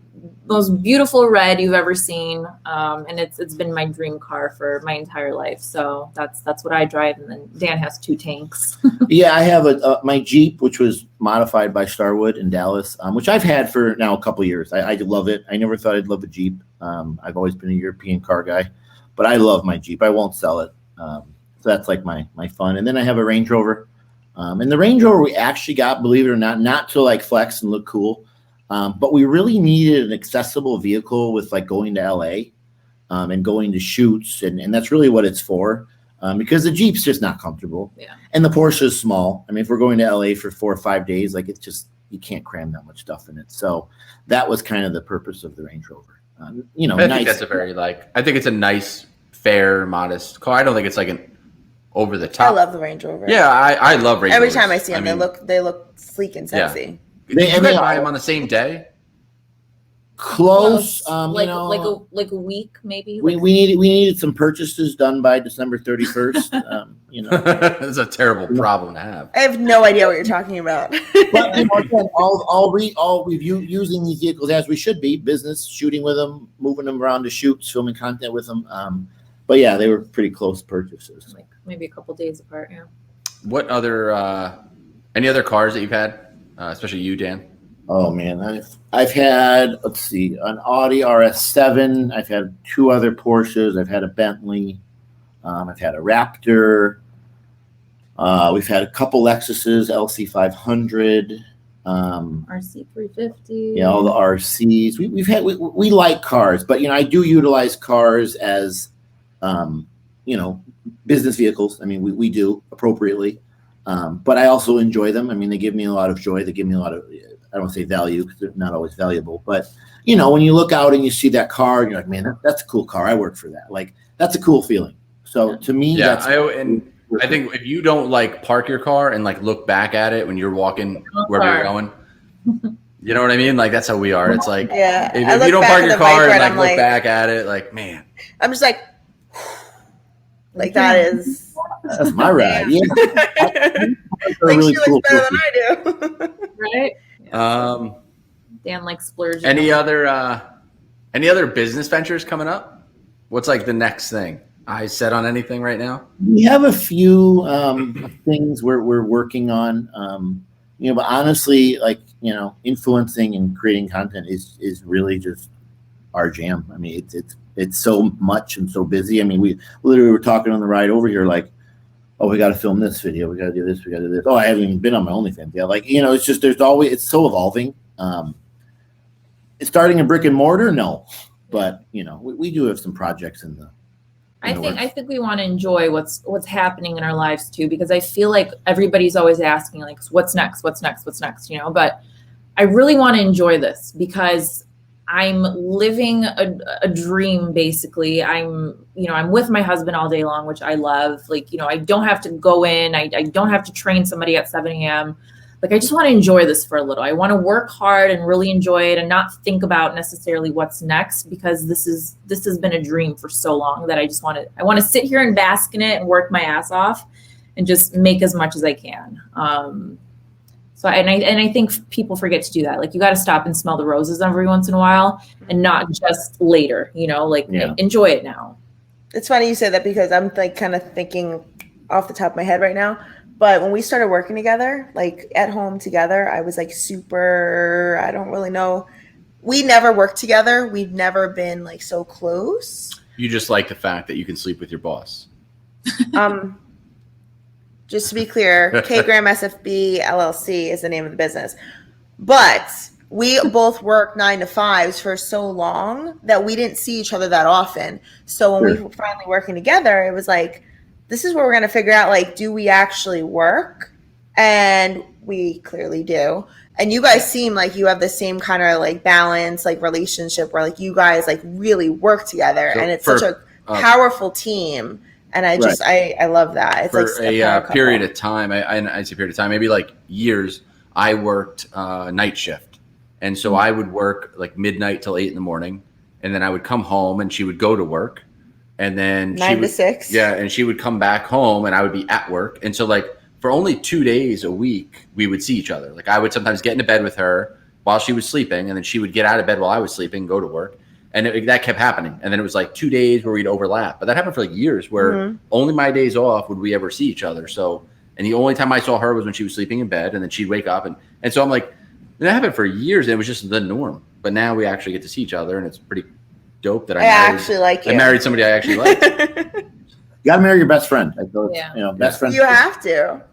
most beautiful red you've ever seen. And it's been my dream car for my entire life. So that's what I drive. And then Dan has 2 tanks. Yeah, I have my Jeep, which was modified by Starwood in Dallas, which I've had for now a couple of years. I love it. I never thought I'd love a Jeep. I've always been a European car guy. But I love my Jeep. I won't sell it. So that's like my fun. And then I have a Range Rover. And the Range Rover we actually got, believe it or not to like flex and look cool. But we really needed an accessible vehicle with like going to LA and going to shoots. And that's really what it's for. Because the Jeep's just not comfortable. Yeah. And the Porsche is small. I mean, if we're going to LA for 4 or 5 days, like it's just, you can't cram that much stuff in it. So that was kind of the purpose of the Range Rover. You know, I think that's a very I think it's a nice, fair, modest car. I don't think it's like an over the top. I love the Range Rover. Yeah, I love Range Every Rovers. time I see them, they look sleek and sexy. Did you guys buy them on the same day? Close, like you know, like a week maybe. we needed some purchases done by December 31st. You know, That's a terrible problem to have. I have no idea what you're talking about. but you know, again, all review using these vehicles as we should be, business, shooting with them, moving them around to shoots, filming content with them. But yeah, they were pretty close purchases. Like maybe a couple days apart. Yeah. What other any other cars that you've had, especially you, Dan? Oh man, I've had, let's see, an Audi RS7. I've had 2 other Porsches. I've had a Bentley. I've had a Raptor. We've had a couple Lexuses, LC500. RC350. Yeah, all the RCs. We like cars, but you know, I do utilize cars as you know, business vehicles. I mean, we do appropriately, but I also enjoy them. I mean, they give me a lot of joy. They give me a lot of, I don't want to say value because they're not always valuable, but you know, when you look out and you see that car, and you're like, man, that's a cool car. I work for that. Like, that's a cool feeling. So to me, I think if you don't like park your car and like look back at it when you're walking wherever you're going, you know what I mean? Like, that's how we are. It's like, Yeah. if you don't park your car and like look back at it, like, man, I'm just like that is. That's my ride. Yeah. Like, really she looks cool better than I do. Right. Dan likes splurging. Any other business ventures coming up? What's like the next thing? I set on anything right now? We have a few things we're working on. You know, but honestly, like, you know, influencing and creating content is really just our jam. I mean, it's so much and so busy. I mean, we literally were talking on the ride over here, like, oh, we got to film this video. We got to do this. We got to do this. Oh, I haven't even been on my OnlyFans yet. Like, you know, it's just, it's so evolving. It's starting in brick and mortar. No, but you know, we do have some projects in the, I think we want to enjoy what's happening in our lives too, because I feel like everybody's always asking like, what's next, you know, but I really want to enjoy this because I'm living a dream. Basically, I'm with my husband all day long, which I love. Like, you know, I don't have to go in. I don't have to train somebody at 7 a.m. Like, I just want to enjoy this for a little. I want to work hard and really enjoy it and not think about necessarily what's next, because this has been a dream for so long that I want to sit here and bask in it and work my ass off and just make as much as I can. So I think people forget to do that. Like, you got to stop and smell the roses every once in a while and not just later, you know, like enjoy it now. It's funny you say that because I'm like kind of thinking off the top of my head right now. But when we started working together, like at home together, I was like super, I don't really know. We never worked together. We've never been like so close. You just like the fact that you can sleep with your boss. Just to be clear, K Graham SFB LLC is the name of the business. But we both worked 9 to 5s for so long that we didn't see each other that often. So when we were finally working together, it was like, this is where we're going to figure out, like, do we actually work? And we clearly do. And you guys seem like you have the same kind of like balance, like relationship where like you guys like really work together. So and it's such a powerful team. And I just, I love that. It's for like a period of time, I say period of time, maybe like years, I worked night shift. And so I would work like midnight till 8 in the morning. And then I would come home and she would go to work. And then 9 to 6. Yeah. And she would come back home and I would be at work. And so like for only 2 days a week, we would see each other. Like I would sometimes get into bed with her while she was sleeping. And then she would get out of bed while I was sleeping, go to work. And that kept happening. And then it was like 2 days where we'd overlap. But that happened for like years where only my days off would we ever see each other. So, and the only time I saw her was when she was sleeping in bed and then she'd wake up. And so I'm like, that happened for years and it was just the norm. But now we actually get to see each other and it's pretty dope that I actually like you. I married somebody I actually like. You gotta marry your best friend. You know, best friend. You have to.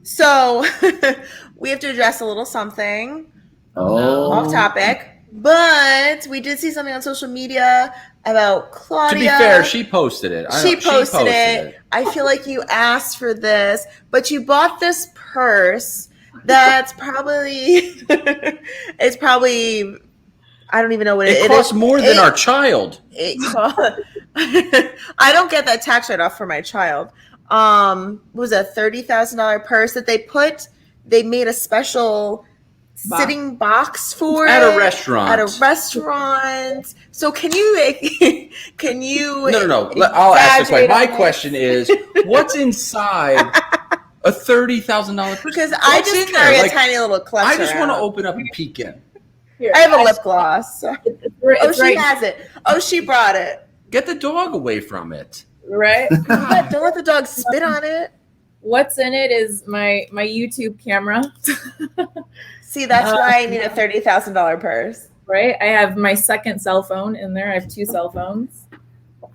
So we have to address a little something off topic. But we did see something on social media about Claudia. To be fair, she posted it. She posted it. I feel like you asked for this, but you bought this purse That's probably it's probably I don't even know what it costs more than our child. I don't get that tax write-off for my child. Was a $30,000 purse that they made a special sitting box for at it a restaurant. So can you No. I'll ask the question. My question is, what's inside a $30,000 purse? Because I just carry a tiny little clutch. I just want to open up and peek in. Here, I have a lip gloss. She right. has it. Oh, she brought it. Get the dog away from it. Right? God, don't let the dog spit on it. What's in it is my YouTube camera. See, that's why I need a $30,000 purse. Right? I have my second cell phone in there. I have 2 cell phones.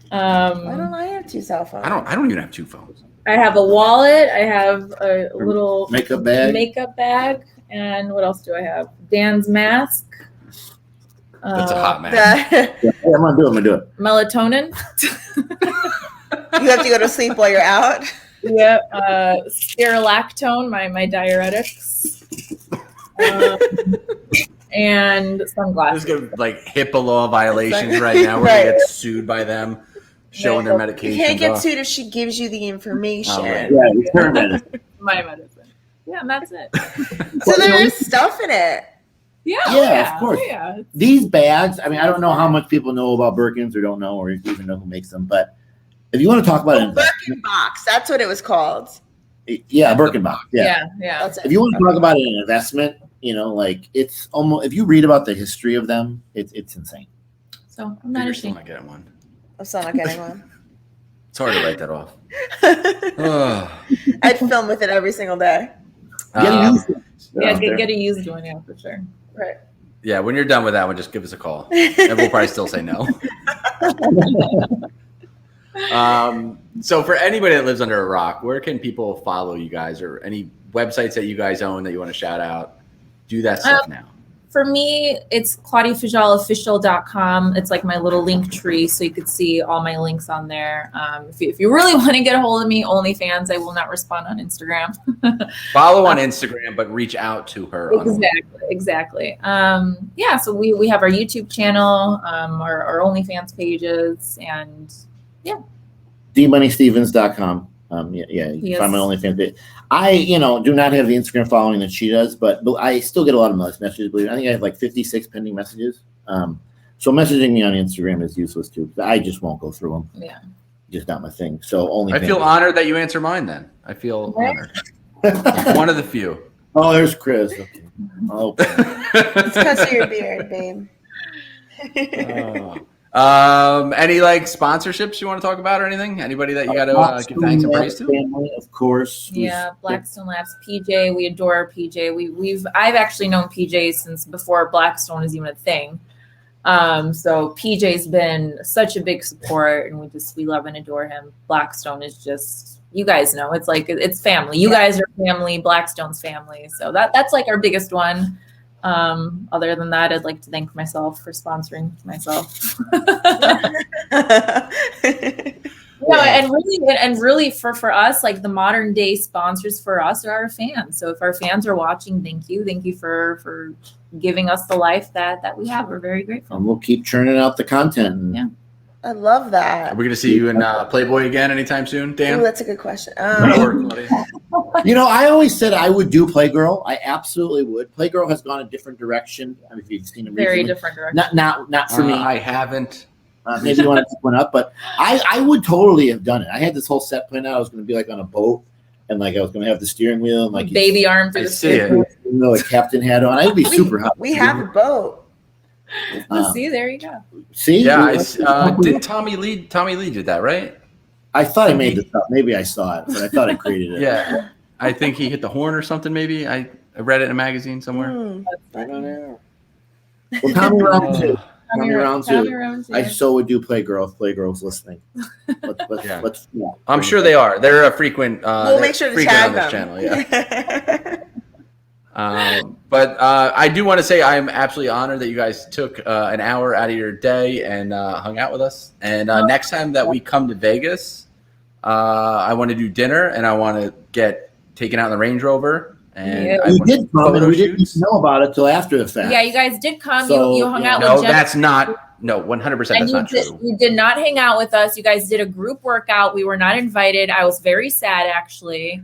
Why don't I have 2 cell phones? I don't even have 2 phones. I have a wallet. I have a little makeup bag. And what else do I have? Dan's mask. That's a hot man. I'm gonna do it. Melatonin. You have to go to sleep while you're out. Yep. Spirulactone, my diuretics. And sunglasses. There's gonna like HIPAA law violations right now. We're gonna get sued by them showing their medication. You can't get sued if she gives you the information. Oh, right. Yeah, it's her medicine. My medicine. Yeah, and that's it. So there is stuff in it. Yeah, of course. Yeah. These bags, I mean, I don't know how much people know about Birkins or don't know or even know who makes them, but if you want to talk about an Birkin box, that's what it was called. Yeah, Birkin box. Yeah. That's it. If you want to talk about an investment, like it's almost, if you read about the history of them, it's insane. So I'm not You're ashamed. still not getting one. I'm still not getting one. It's hard to write that off. I'd film with it every single day. Get a used one, yeah, for sure. Right. Yeah, when you're done with that one, just give us a call. And we'll probably still say no. So for anybody that lives under a rock, where can people follow you guys, or any websites that you guys own that you want to shout out? Do that stuff now. For me, it's ClaudiaFijalofficial.com. It's like my little link tree, so you could see all my links on there. If you really want to get a hold of me, OnlyFans, I will not respond on Instagram. Follow on Instagram, but reach out to her. Exactly. So we have our YouTube channel, our OnlyFans pages, and DMoneyStevens.com. You can find my OnlyFans page. I, do not have the Instagram following that she does, but I still get a lot of messages. I think I have like 56 pending messages. So messaging me on Instagram is useless too. I just won't go through them. Yeah. Just not my thing. So only. I feel honored that you answer mine. Then I feel honored. One of the few. Oh, there's Chris. Okay. Oh. It's because of your beard, babe. Any like sponsorships you want to talk about or anything? Anybody that you got to give thanks and praise to? Family, of course. Yeah, Blackstone Labs, PJ. We adore PJ. I've actually known PJ since before Blackstone is even a thing. So PJ's been such a big support, and we love and adore him. Blackstone is just, you guys know, it's like it's family. You guys are family. Blackstone's family. So that's like our biggest one. Other than that, I'd like to thank myself for sponsoring myself. And really for us, like the modern day sponsors for us are our fans. So if our fans are watching, thank you for giving us the life that we have. We're very grateful. And we'll keep churning out the content. Yeah. I love that. Are we going to see you in Playboy again anytime soon, Dan? Ooh, that's a good question. I always said I would do Playgirl. I absolutely would. Playgirl has gone a different direction. I mean, if you've seen it very recently. Different direction. Not for me. I haven't. Maybe you want to pick one up, but I would totally have done it. I had this whole set planned out. I was going to be like on a boat, and like I was going to have the steering wheel and like baby arm for the steering wheel. A captain hat on. I'd be super hot. We have a boat. See, there you go. See, didn't Tommy Lee did that, right? I thought I made this up. Maybe I saw it, but I thought I created it. Yeah, I think he hit the horn or something. Maybe I read it in a magazine somewhere. I don't know. Well, Tommy round two. Tommy round two. I so would do Playgirl. If Playgirl's listening. Let's I'm sure they are. They're a frequent. We'll make sure to tag on this them. channel. Yeah. But I do want to say I'm absolutely honored that you guys took an hour out of your day and hung out with us. And next time that we come to Vegas, I want to do dinner and I want to get taken out in the Range Rover And I You went to did come, and photo we didn't shoots. know about it till after the fact. Yeah, you guys did come. So, you hung out No, with Jen. that's not. No, 100%. That's not true. You did not hang out with us. You guys did a group workout. We were not invited. I was very sad, actually.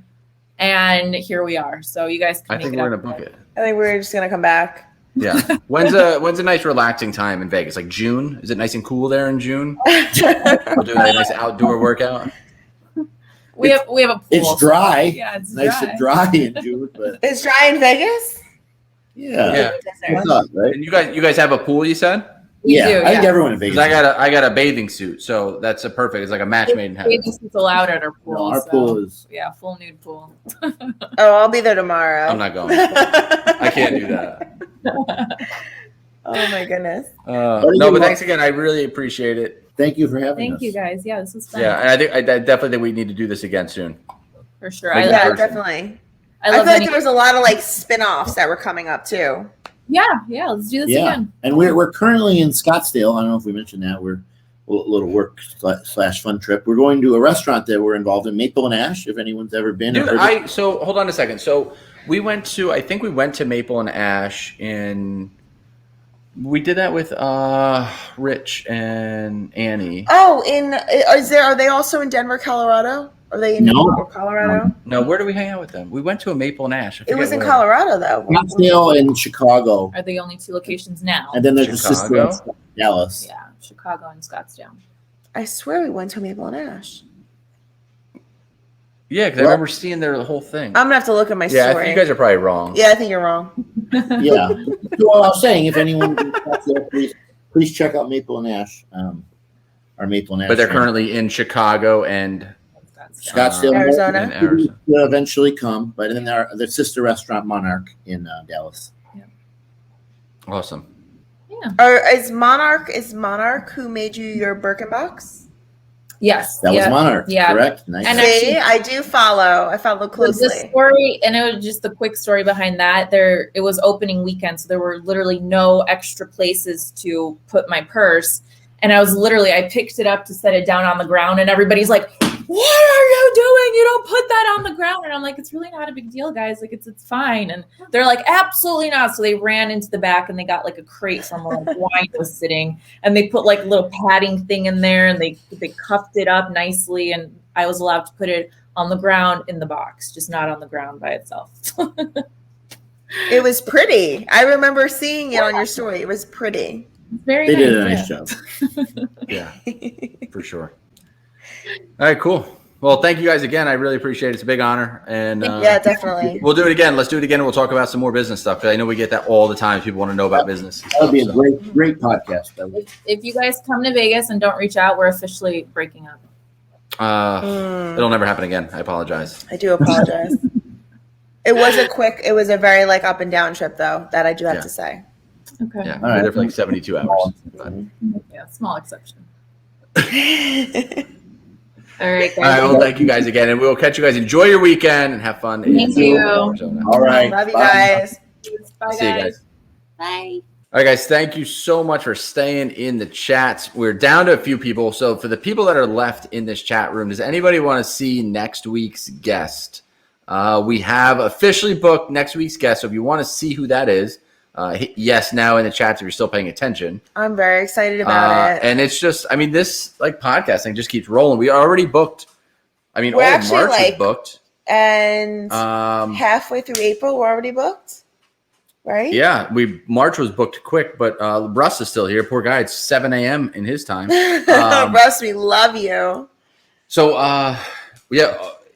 And here we are. So you guys can I think we're gonna book it. I think we're just gonna come back. Yeah. When's a nice relaxing time in Vegas? Like June? Is it nice and cool there in June? We're doing a nice outdoor workout. We have a pool. It's dry. Yeah, it's nice dry. and dry in June, but It's dry in Vegas. yeah. What's up, right? And you guys have a pool, you said? We Yeah, do, I think yeah. everyone in Vegas. Because I got a bathing suit, so that's a perfect. It's like a match made in heaven. Bathing suits allowed at our pool. No, our so, pool is. yeah, full nude pool. Oh, I'll be there tomorrow. I'm not going. I can't do that. Oh my goodness. No, but thanks again. I really appreciate it. Thank you for having us. Thank you guys. Yeah, this was fun. Yeah, and I definitely think we need to do this again soon. For sure. Like, Yeah, person. definitely. I I love feel like there was a lot of like spin-offs that were coming up too. Yeah, let's do this again. And we're currently in Scottsdale. I don't know if we mentioned that. We're a little work / fun trip. We're going to a restaurant that we're involved in, Maple and Ash. If anyone's ever been, Dude, so hold on a second. So we went to Maple and Ash we did that with Rich and Annie. Oh, are they also in Denver, Colorado? Are they in Denver, Colorado? No, where do we hang out with them? We went to a Maple and Ash. It was in Colorado though. Scottsdale and Chicago, Are the only 2 locations now. and then there's a sister Chicago? in Dallas. Yeah, Chicago and Scottsdale. I swear we went to Maple and Ash. Yeah, because I remember seeing the whole thing. I'm gonna have to look at my I story. think you guys are probably wrong. Yeah, I think you're wrong. Yeah. So I was saying, if anyone, please check out Maple and Ash. Our Maple and Ash. But they're channel. currently in Chicago and Scottsdale, Arizona. and Arizona. They'll eventually come, but then their sister restaurant Monarch in Dallas. Awesome. Or is Monarch who made you your Birkenbox? Yes. That was Monarch. Yeah. Correct. Nice. And See, I do follow. I follow closely. The story, and it was just the quick story behind that. It was opening weekend, so there were literally no extra places to put my purse. And I picked it up to set it down on the ground, and everybody's like, "What are you doing? You don't put that on the ground." And I'm like, "It's really not a big deal, guys. Like, it's fine." And they're like, "Absolutely not." So they ran into the back, and they got like a crate from where wine was sitting, and they put like a little padding thing in there, and they cuffed it up nicely, and I was allowed to put it on the ground in the box, just not on the ground by itself. It was pretty. I remember seeing it on your story. It was pretty. Very They nice. did a nice job. Yeah, for sure. All right, cool. Well, thank you guys again. I really appreciate it. It's a big honor. And Yeah, definitely. we'll do it again. Let's do it again. And we'll talk about some more business stuff. Because I know we get that all the time. People want to know about business. That would be a great podcast. If you guys come to Vegas and don't reach out, we're officially breaking up. It'll never happen again. I apologize. I do apologize. It was a very like up and down trip though, that I do have to say. Okay. Yeah, All we right. were there for like 72 hours. But. Yeah, small exception. All right, guys. All right, well, thank you guys again. And we'll catch you guys. Enjoy your weekend and have fun. Thank you. Arizona. All right. Love you Bye. guys. Bye, See you guys. guys. Bye. All right, guys, thank you so much for staying in the chats. We're down to a few people. So for the people that are left in this chat room, does anybody want to see next week's guest? We have officially booked next week's guest. So if you want to see who that is, hit yes now in the chats if you're still paying attention. I'm very excited about it. And it's just, I mean, this like podcasting just keeps rolling. We already booked. I mean, We're all of actually, March is like, booked. And halfway through April, we're already booked, right? Yeah, March was booked quick, but Russ is still here. Poor guy. It's 7 a.m. in his time. Russ, we love you. So,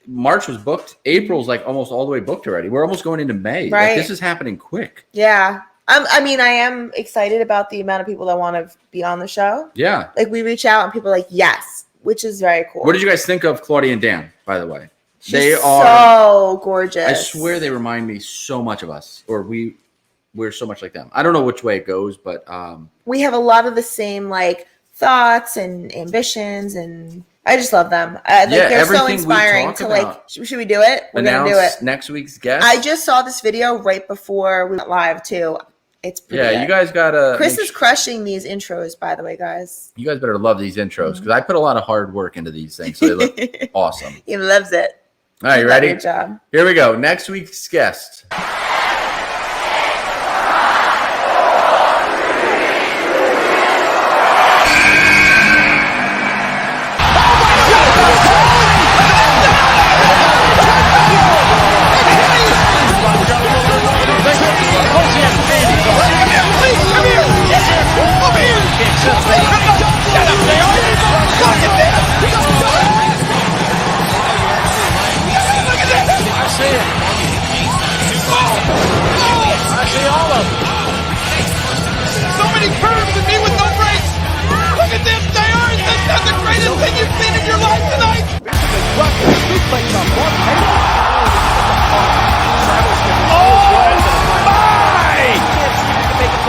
March was booked. April's like almost all the way booked already. We're almost going into May. Right. Like, this is happening quick. Yeah. I mean, I am excited about the amount of people that want to be on the show. Yeah. Like, we reach out and people are like, yes, which is very cool. What did you guys think of Claudia and Dan, by the way? They She's are so gorgeous. I swear they remind me so much of us, or we're so much like them. I don't know which way it goes, but we have a lot of the same like thoughts and ambitions, and I just love them. They're so everything we inspiring talk to about. like. Should we do it? We're gonna do it. announce next week's guest. I just saw this video right before we went live too. It's pretty good. you guys gotta. Chris is crushing these intros, by the way, guys. You guys better love these intros because I put a lot of hard work into these things, so they look awesome. He loves it. All right, you ready? Good job. Here we go. Next week's guest.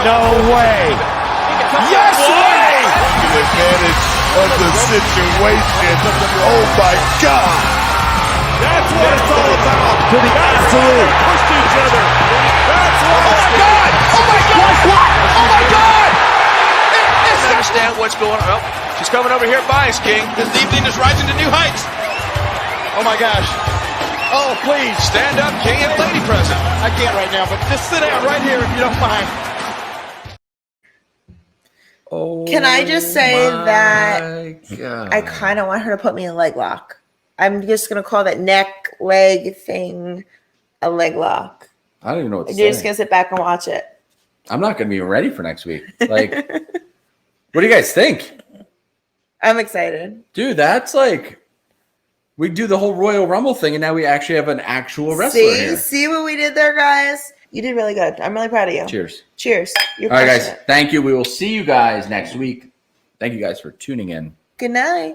No way! Yes way! Advantage of the situation. Oh my God! That's what it's all about. To the absolute. Pushed each other. That's what. Oh my God! Oh my God! What? Oh my God! Doesn't understand what's going on. Oh, she's coming over here by us, King. This evening is rising to new heights. Oh my gosh. Oh, please. Stand up, King, and lady present. I can't right now, but just sit down right here if you don't mind. Oh, Can I just say that God. I kind of want her to put me in a leg lock. I'm just going to call that neck, leg thing a leg lock. I don't even know what to You're say. just going to sit back and watch it. I'm not going to be ready for next week. Like, what do you guys think? I'm excited. Dude, that's like, we do the whole Royal Rumble thing, and now we actually have an actual wrestler here. See what we did there, guys? You did really good. I'm really proud of you. Cheers. Cheers. You're All right, crushing guys. it. Thank you. We will see you guys next week. Thank you guys for tuning in. Good night.